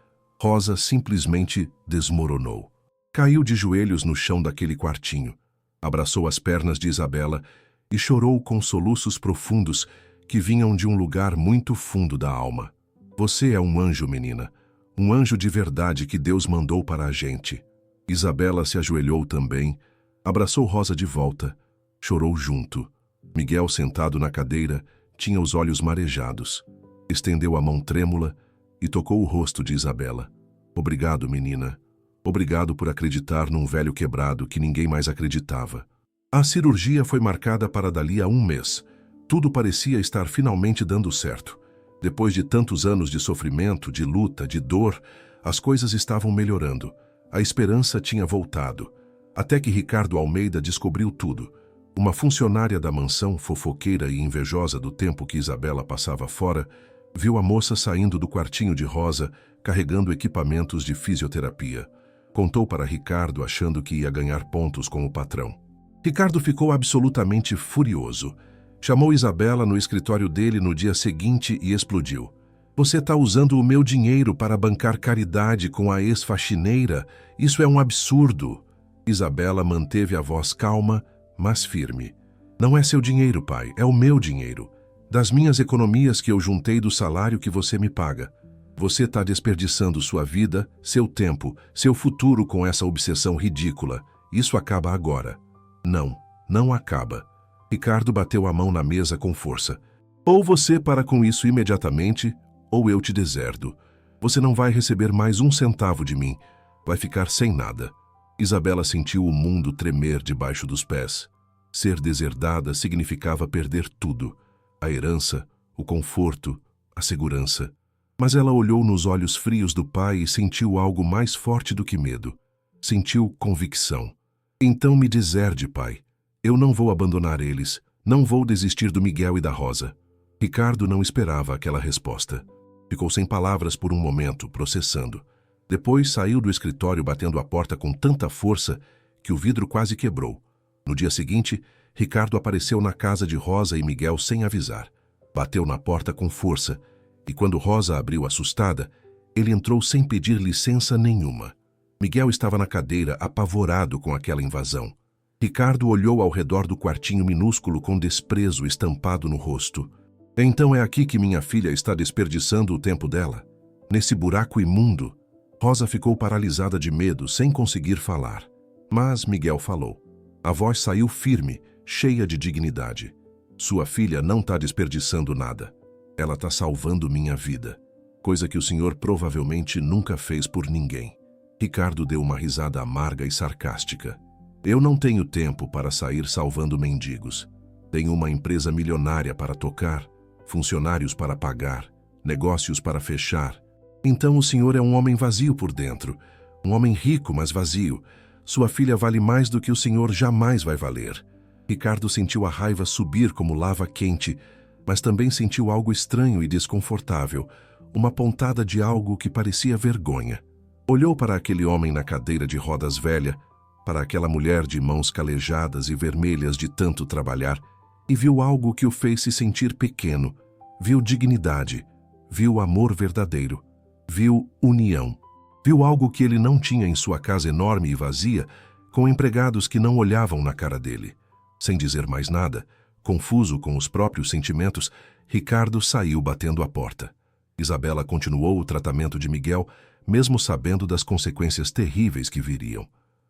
Rosa simplesmente desmoronou. Caiu de joelhos no chão daquele quartinho, abraçou as pernas de Isabela e chorou com soluços profundos que vinham de um lugar muito fundo da alma. Você é um anjo, menina. Um anjo de verdade que Deus mandou para a gente. Isabela se ajoelhou também, abraçou Rosa de volta, chorou junto. Miguel, sentado na cadeira, tinha os olhos marejados. Estendeu a mão trêmula e tocou o rosto de Isabela. Obrigado, menina. Obrigado por acreditar num velho quebrado que ninguém mais acreditava. A cirurgia foi marcada para dali a 1 mês. Tudo parecia estar finalmente dando certo. Depois de tantos anos de sofrimento, de luta, de dor, as coisas estavam melhorando. A esperança tinha voltado. Até que Ricardo Almeida descobriu tudo. Uma funcionária da mansão, fofoqueira e invejosa do tempo que Isabela passava fora, viu a moça saindo do quartinho de Rosa, carregando equipamentos de fisioterapia. Contou para Ricardo, achando que ia ganhar pontos com o patrão. Ricardo ficou absolutamente furioso. Chamou Isabela no escritório dele no dia seguinte e explodiu. Você está usando o meu dinheiro para bancar caridade com a ex-faxineira? Isso é um absurdo. Isabela manteve a voz calma, mas firme. Não é seu dinheiro, pai, é o meu dinheiro. Das minhas economias que eu juntei do salário que você me paga. Você está desperdiçando sua vida, seu tempo, seu futuro com essa obsessão ridícula. Isso acaba agora. Não, não acaba. Ricardo bateu a mão na mesa com força. Ou você para com isso imediatamente, ou eu te deserdo. Você não vai receber mais 1 centavo de mim. Vai ficar sem nada. Isabela sentiu o mundo tremer debaixo dos pés. Ser deserdada significava perder tudo. A herança, o conforto, a segurança. Mas ela olhou nos olhos frios do pai e sentiu algo mais forte do que medo. Sentiu convicção. Então me deserde, pai. Eu não vou abandonar eles. Não vou desistir do Miguel e da Rosa. Ricardo não esperava aquela resposta. Ficou sem palavras por um momento, processando. Depois saiu do escritório batendo a porta com tanta força que o vidro quase quebrou. No dia seguinte, Ricardo apareceu na casa de Rosa e Miguel sem avisar. Bateu na porta com força e quando Rosa abriu assustada, ele entrou sem pedir licença nenhuma. Miguel estava na cadeira, apavorado com aquela invasão. Ricardo olhou ao redor do quartinho minúsculo com desprezo estampado no rosto. Então é aqui que minha filha está desperdiçando o tempo dela? Nesse buraco imundo? Rosa ficou paralisada de medo, sem conseguir falar. Mas Miguel falou. A voz saiu firme, cheia de dignidade. Sua filha não está desperdiçando nada. Ela está salvando minha vida. Coisa que o senhor provavelmente nunca fez por ninguém. Ricardo deu uma risada amarga e sarcástica. Eu não tenho tempo para sair salvando mendigos. Tenho uma empresa milionária para tocar, funcionários para pagar, negócios para fechar. Então o senhor é um homem vazio por dentro. Um homem rico, mas vazio. Sua filha vale mais do que o senhor jamais vai valer. Ricardo sentiu a raiva subir como lava quente, mas também sentiu algo estranho e desconfortável, uma pontada de algo que parecia vergonha. Olhou para aquele homem na cadeira de rodas velha, para aquela mulher de mãos calejadas e vermelhas de tanto trabalhar, e viu algo que o fez se sentir pequeno. Viu dignidade, viu amor verdadeiro, viu união. Viu algo que ele não tinha em sua casa enorme e vazia, com empregados que não olhavam na cara dele. Sem dizer mais nada, confuso com os próprios sentimentos, Ricardo saiu batendo a porta. Isabela continuou o tratamento de Miguel, mesmo sabendo das consequências terríveis que viriam.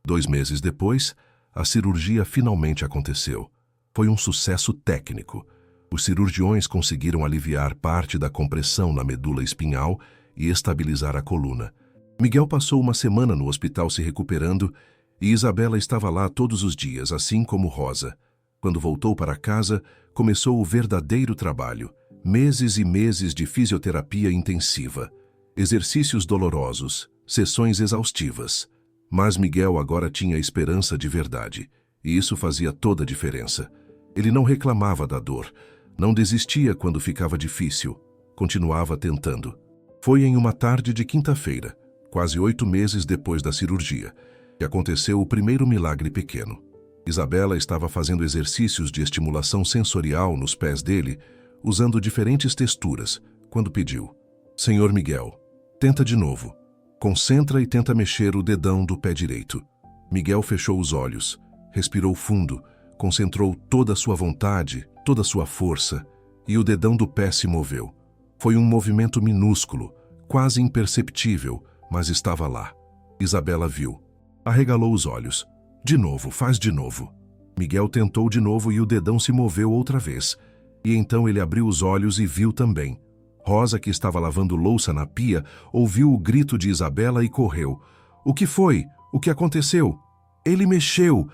2 meses depois, a cirurgia finalmente aconteceu. Foi um sucesso técnico. Os cirurgiões conseguiram aliviar parte da compressão na medula espinhal e estabilizar a coluna. Miguel passou uma semana no hospital se recuperando e Isabela estava lá todos os dias, assim como Rosa. Quando voltou para casa, começou o verdadeiro trabalho. Meses e meses de fisioterapia intensiva, exercícios dolorosos, sessões exaustivas. Mas Miguel agora tinha esperança de verdade, e isso fazia toda a diferença. Ele não reclamava da dor, não desistia quando ficava difícil, continuava tentando. Foi em uma tarde de quinta-feira, quase 8 meses depois da cirurgia, que aconteceu o primeiro milagre pequeno. Isabela estava fazendo exercícios de estimulação sensorial nos pés dele, usando diferentes texturas, quando pediu: Senhor Miguel, tenta de novo. Concentra e tenta mexer o dedão do pé direito. Miguel fechou os olhos, respirou fundo, concentrou toda a sua vontade, toda a sua força, e o dedão do pé se moveu. Foi um movimento minúsculo, quase imperceptível, mas estava lá. Isabela viu. Arregalou os olhos. De novo, faz de novo. Miguel tentou de novo e o dedão se moveu outra vez. E então ele abriu os olhos e viu também. Rosa, que estava lavando louça na pia, ouviu o grito de Isabela e correu. O que foi? O que aconteceu? Ele mexeu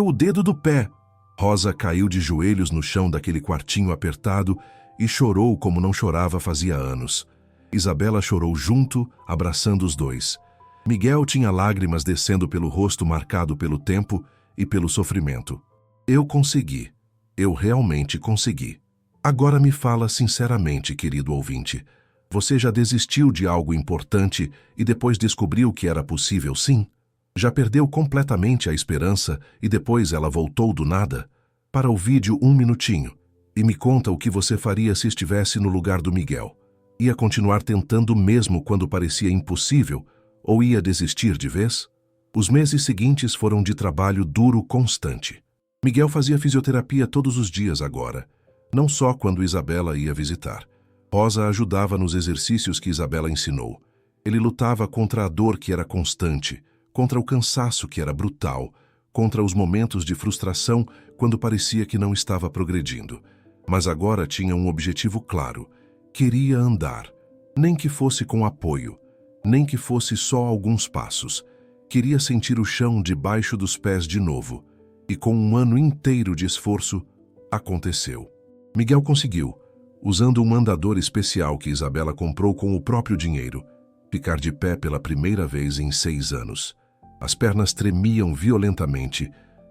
o dedo do pé. Rosa caiu de joelhos no chão daquele quartinho apertado e chorou como não chorava fazia anos. Isabela chorou junto, abraçando os dois. Miguel tinha lágrimas descendo pelo rosto marcado pelo tempo e pelo sofrimento. Eu consegui. Eu realmente consegui. Agora me fala sinceramente, querido ouvinte. Você já desistiu de algo importante e depois descobriu que era possível sim? Já perdeu completamente a esperança e depois ela voltou do nada? Para o vídeo 1 minutinho e me conta o que você faria se estivesse no lugar do Miguel. Ia continuar tentando mesmo quando parecia impossível ou ia desistir de vez? Os meses seguintes foram de trabalho duro constante. Miguel fazia fisioterapia todos os dias agora. Não só quando Isabela ia visitar. Rosa ajudava nos exercícios que Isabela ensinou. Ele lutava contra a dor que era constante, contra o cansaço que era brutal, contra os momentos de frustração quando parecia que não estava progredindo. Mas agora tinha um objetivo claro. Queria andar. Nem que fosse com apoio, nem que fosse só alguns passos. Queria sentir o chão debaixo dos pés de novo. E com um ano inteiro de esforço, aconteceu. Miguel conseguiu, usando um andador especial que Isabela comprou com o próprio dinheiro, ficar de pé pela primeira vez em 6 anos. As pernas tremiam violentamente,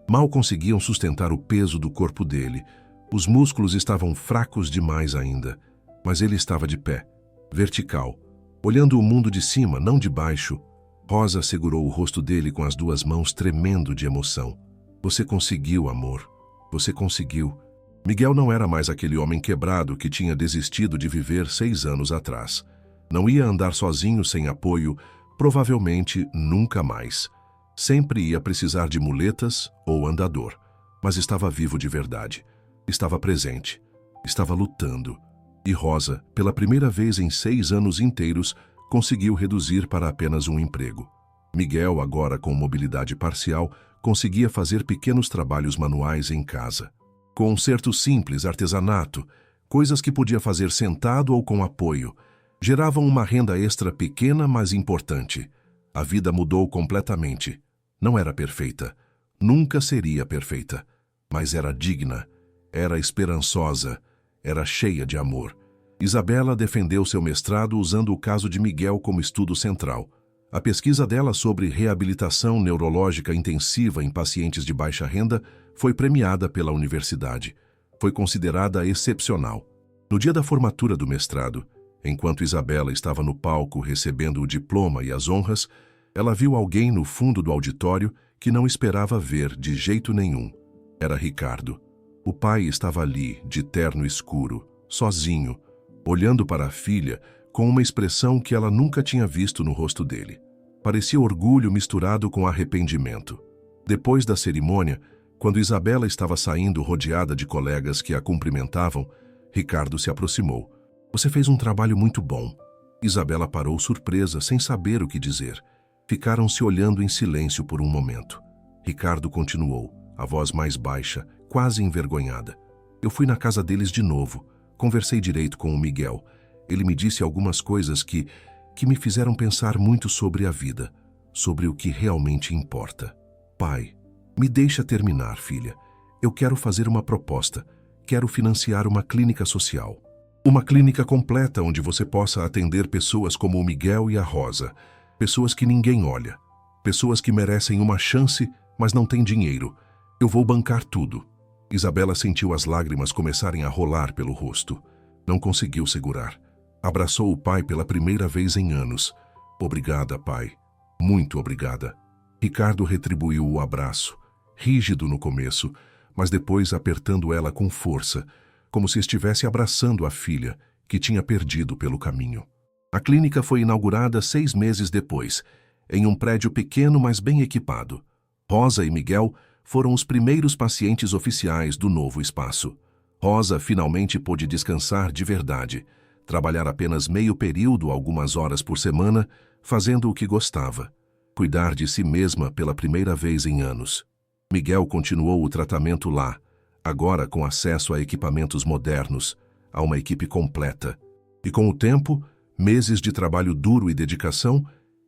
Mal conseguiam sustentar o peso do corpo dele. Os músculos estavam fracos demais ainda, mas ele estava de pé, vertical, olhando o mundo de cima, não de baixo. Rosa segurou o rosto dele com as duas mãos, tremendo de emoção. Você conseguiu, amor. Você conseguiu. Miguel não era mais aquele homem quebrado que tinha desistido de viver 6 anos atrás. Não ia andar sozinho sem apoio, provavelmente nunca mais. Sempre ia precisar de muletas ou andador, mas estava vivo de verdade. Estava presente. Estava lutando. E Rosa, pela primeira vez em 6 anos inteiros, conseguiu reduzir para apenas um emprego. Miguel, agora com mobilidade parcial, conseguia fazer pequenos trabalhos manuais em casa. Conserto simples, artesanato, coisas que podia fazer sentado ou com apoio, geravam uma renda extra pequena, mas importante. A vida mudou completamente. Não era perfeita. Nunca seria perfeita. Mas era digna. Era esperançosa. Era cheia de amor. Isabela defendeu seu mestrado usando o caso de Miguel como estudo central. A pesquisa dela sobre reabilitação neurológica intensiva em pacientes de baixa renda foi premiada pela universidade. Foi considerada excepcional. No dia da formatura do mestrado, enquanto Isabela estava no palco recebendo o diploma e as honras, ela viu alguém no fundo do auditório que não esperava ver de jeito nenhum. Era Ricardo. O pai estava ali, de terno escuro, sozinho, olhando para a filha com uma expressão que ela nunca tinha visto no rosto dele. Parecia orgulho misturado com arrependimento. Depois da cerimônia, quando Isabela estava saindo rodeada de colegas que a cumprimentavam, Ricardo se aproximou. Você fez um trabalho muito bom. Isabela parou surpresa, sem saber o que dizer. Ficaram se olhando em silêncio por um momento. Ricardo continuou, a voz mais baixa, quase envergonhada. Eu fui na casa deles de novo. Conversei direito com o Miguel. Ele me disse algumas coisas que me fizeram pensar muito sobre a vida, sobre o que realmente importa. Pai, me deixa terminar, filha. Eu quero fazer uma proposta. Quero financiar uma clínica social. Uma clínica completa onde você possa atender pessoas como o Miguel e a Rosa. Pessoas que ninguém olha. Pessoas que merecem uma chance, mas não têm dinheiro. Eu vou bancar tudo. Isabela sentiu as lágrimas começarem a rolar pelo rosto. Não conseguiu segurar. Abraçou o pai pela primeira vez em anos. Obrigada, pai. Muito obrigada. Ricardo retribuiu o abraço, rígido no começo, mas depois apertando ela com força, como se estivesse abraçando a filha, que tinha perdido pelo caminho. A clínica foi inaugurada 6 meses depois, em um prédio pequeno, mas bem equipado. Rosa e Miguel foram os primeiros pacientes oficiais do novo espaço. Rosa finalmente pôde descansar de verdade, trabalhar apenas meio período, algumas horas por semana, fazendo o que gostava, cuidar de si mesma pela primeira vez em anos. Miguel continuou o tratamento lá, agora com acesso a equipamentos modernos, a uma equipe completa. E com o tempo, meses de trabalho duro e dedicação,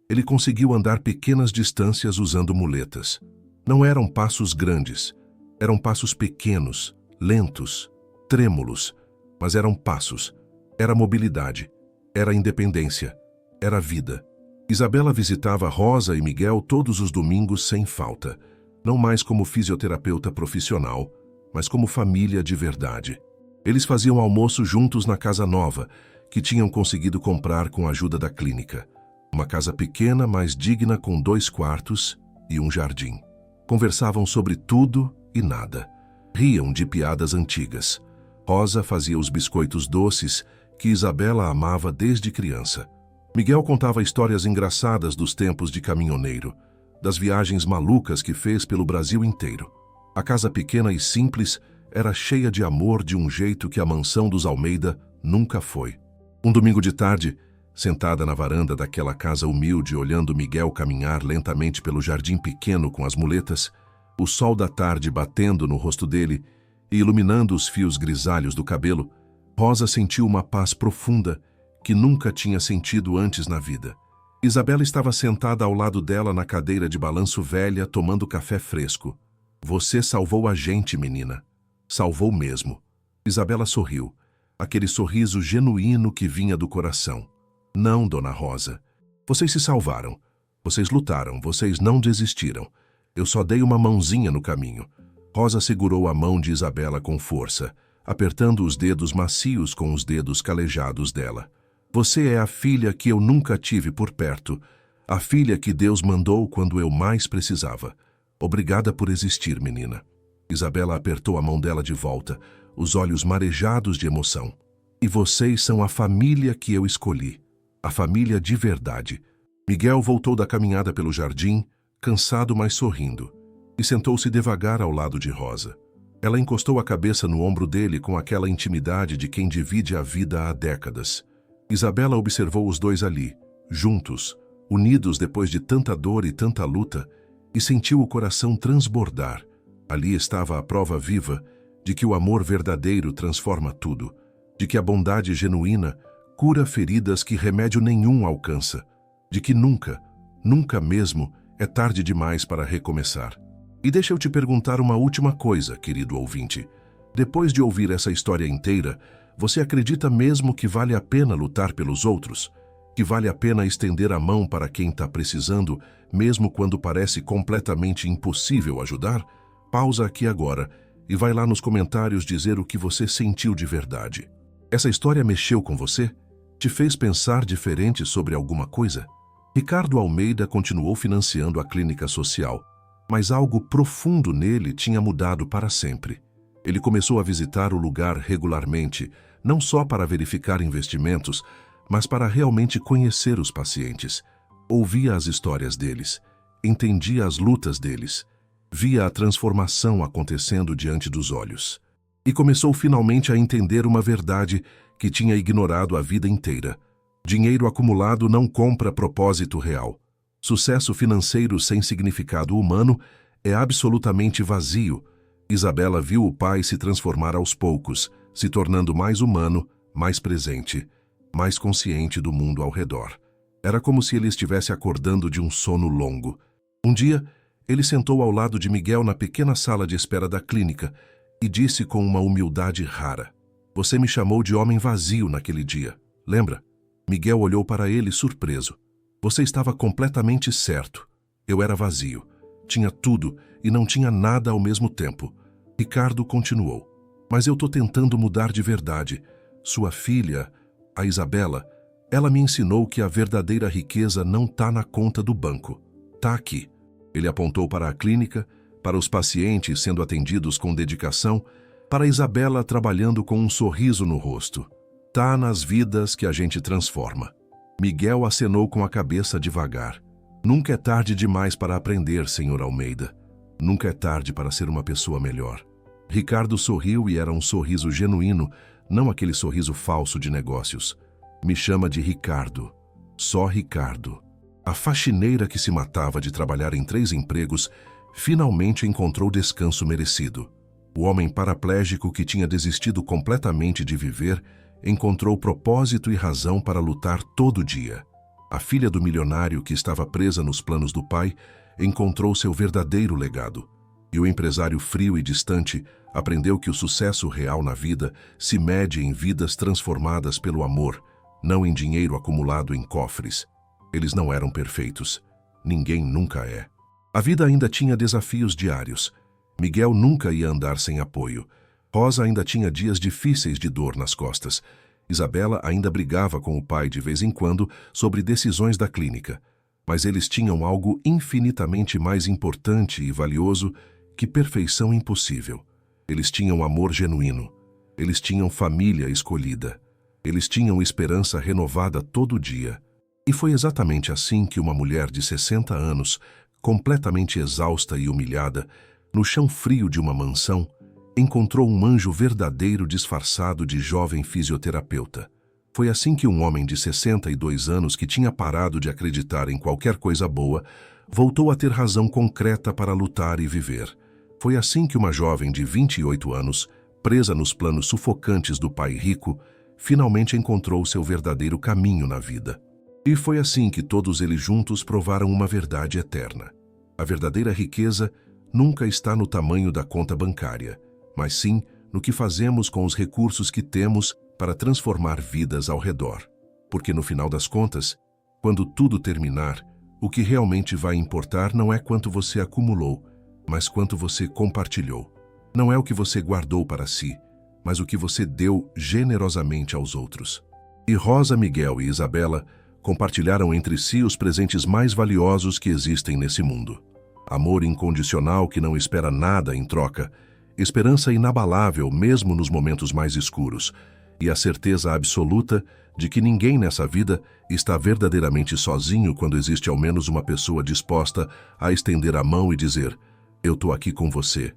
ele conseguiu andar pequenas distâncias usando muletas. Não eram passos grandes, eram passos pequenos, lentos, trêmulos, mas eram passos. Era mobilidade, era independência, era vida. Isabela visitava Rosa e Miguel todos os domingos sem falta, não mais como fisioterapeuta profissional, mas como família de verdade. Eles faziam almoço juntos na casa nova, que tinham conseguido comprar com a ajuda da clínica. Uma casa pequena, mas digna, com 2 quartos e um jardim. Conversavam sobre tudo e nada. Riam de piadas antigas. Rosa fazia os biscoitos doces que Isabela amava desde criança. Miguel contava histórias engraçadas dos tempos de caminhoneiro, das viagens malucas que fez pelo Brasil inteiro. A casa pequena e simples era cheia de amor de um jeito que a mansão dos Almeida nunca foi. Um domingo de tarde, sentada na varanda daquela casa humilde, olhando Miguel caminhar lentamente pelo jardim pequeno com as muletas, o sol da tarde batendo no rosto dele e iluminando os fios grisalhos do cabelo, Rosa sentiu uma paz profunda que nunca tinha sentido antes na vida. Isabela estava sentada ao lado dela na cadeira de balanço velha, tomando café fresco. Você salvou a gente, menina. Salvou mesmo. Isabela sorriu, aquele sorriso genuíno que vinha do coração. Não, dona Rosa. Vocês se salvaram. Vocês lutaram, vocês não desistiram. Eu só dei uma mãozinha no caminho. Rosa segurou a mão de Isabela com força, apertando os dedos macios com os dedos calejados dela. Você é a filha que eu nunca tive por perto, a filha que Deus mandou quando eu mais precisava. Obrigada por existir, menina. Isabela apertou a mão dela de volta, os olhos marejados de emoção. E vocês são a família que eu escolhi, a família de verdade. Miguel voltou da caminhada pelo jardim, cansado mas sorrindo, e sentou-se devagar ao lado de Rosa. Ela encostou a cabeça no ombro dele com aquela intimidade de quem divide a vida há décadas. Isabela observou os dois ali, juntos, unidos depois de tanta dor e tanta luta, e sentiu o coração transbordar. Ali estava a prova viva de que o amor verdadeiro transforma tudo, de que a bondade genuína cura feridas que remédio nenhum alcança, de que nunca, nunca mesmo é tarde demais para recomeçar. E deixa eu te perguntar uma última coisa, querido ouvinte. Depois de ouvir essa história inteira, você acredita mesmo que vale a pena lutar pelos outros? Que vale a pena estender a mão para quem está precisando, mesmo quando parece completamente impossível ajudar? Pausa aqui agora e vai lá nos comentários dizer o que você sentiu de verdade. Essa história mexeu com você? Te fez pensar diferente sobre alguma coisa? Ricardo Almeida continuou financiando a clínica social, mas algo profundo nele tinha mudado para sempre. Ele começou a visitar o lugar regularmente, não só para verificar investimentos, mas para realmente conhecer os pacientes. Ouvia as histórias deles, entendia as lutas deles, via a transformação acontecendo diante dos olhos. E começou finalmente a entender uma verdade que tinha ignorado a vida inteira. Dinheiro acumulado não compra propósito real. Sucesso financeiro sem significado humano é absolutamente vazio. Isabela viu o pai se transformar aos poucos, se tornando mais humano, mais presente, mais consciente do mundo ao redor. Era como se ele estivesse acordando de um sono longo. Um dia, ele sentou ao lado de Miguel na pequena sala de espera da clínica e disse com uma humildade rara: "Você me chamou de homem vazio naquele dia, lembra?" Miguel olhou para ele surpreso. "Você estava completamente certo. Eu era vazio. Tinha tudo e não tinha nada ao mesmo tempo." Ricardo continuou: "Mas eu tô tentando mudar de verdade. Sua filha, a Isabela, ela me ensinou que a verdadeira riqueza não tá na conta do banco. Tá aqui." Ele apontou para a clínica, para os pacientes sendo atendidos com dedicação, para Isabela trabalhando com um sorriso no rosto. Tá nas vidas que a gente transforma. Miguel acenou com a cabeça devagar. "Nunca é tarde demais para aprender, Sr. Almeida. Nunca é tarde para ser uma pessoa melhor." Ricardo sorriu e era um sorriso genuíno, não aquele sorriso falso de negócios. "Me chama de Ricardo. Só Ricardo." A faxineira que se matava de trabalhar em 3 empregos finalmente encontrou descanso merecido. O homem paraplégico que tinha desistido completamente de viver encontrou propósito e razão para lutar todo dia. A filha do milionário que estava presa nos planos do pai encontrou seu verdadeiro legado. E o empresário frio e distante aprendeu que o sucesso real na vida se mede em vidas transformadas pelo amor, não em dinheiro acumulado em cofres. Eles não eram perfeitos. Ninguém nunca é. A vida ainda tinha desafios diários. Miguel nunca ia andar sem apoio. Rosa ainda tinha dias difíceis de dor nas costas. Isabela ainda brigava com o pai de vez em quando sobre decisões da clínica. Mas eles tinham algo infinitamente mais importante e valioso que perfeição impossível. Eles tinham amor genuíno. Eles tinham família escolhida. Eles tinham esperança renovada todo dia. E foi exatamente assim que uma mulher de 60 anos, completamente exausta e humilhada, no chão frio de uma mansão, encontrou um anjo verdadeiro disfarçado de jovem fisioterapeuta. Foi assim que um homem de 62 anos que tinha parado de acreditar em qualquer coisa boa, voltou a ter razão concreta para lutar e viver. Foi assim que uma jovem de 28 anos, presa nos planos sufocantes do pai rico, finalmente encontrou seu verdadeiro caminho na vida. E foi assim que todos eles juntos provaram uma verdade eterna. A verdadeira riqueza nunca está no tamanho da conta bancária, mas sim no que fazemos com os recursos que temos para transformar vidas ao redor. Porque no final das contas, quando tudo terminar, O que realmente vai importar não é quanto você acumulou, mas quanto você compartilhou. Não é o que você guardou para si, mas o que você deu generosamente aos outros. E Rosa, Miguel e Isabela compartilharam entre si os presentes mais valiosos que existem nesse mundo. Amor incondicional que não espera nada em troca, esperança inabalável mesmo nos momentos mais escuros, e a certeza absoluta de que ninguém nessa vida está verdadeiramente sozinho quando existe ao menos uma pessoa disposta a estender a mão e dizer: "Eu estou aqui com você".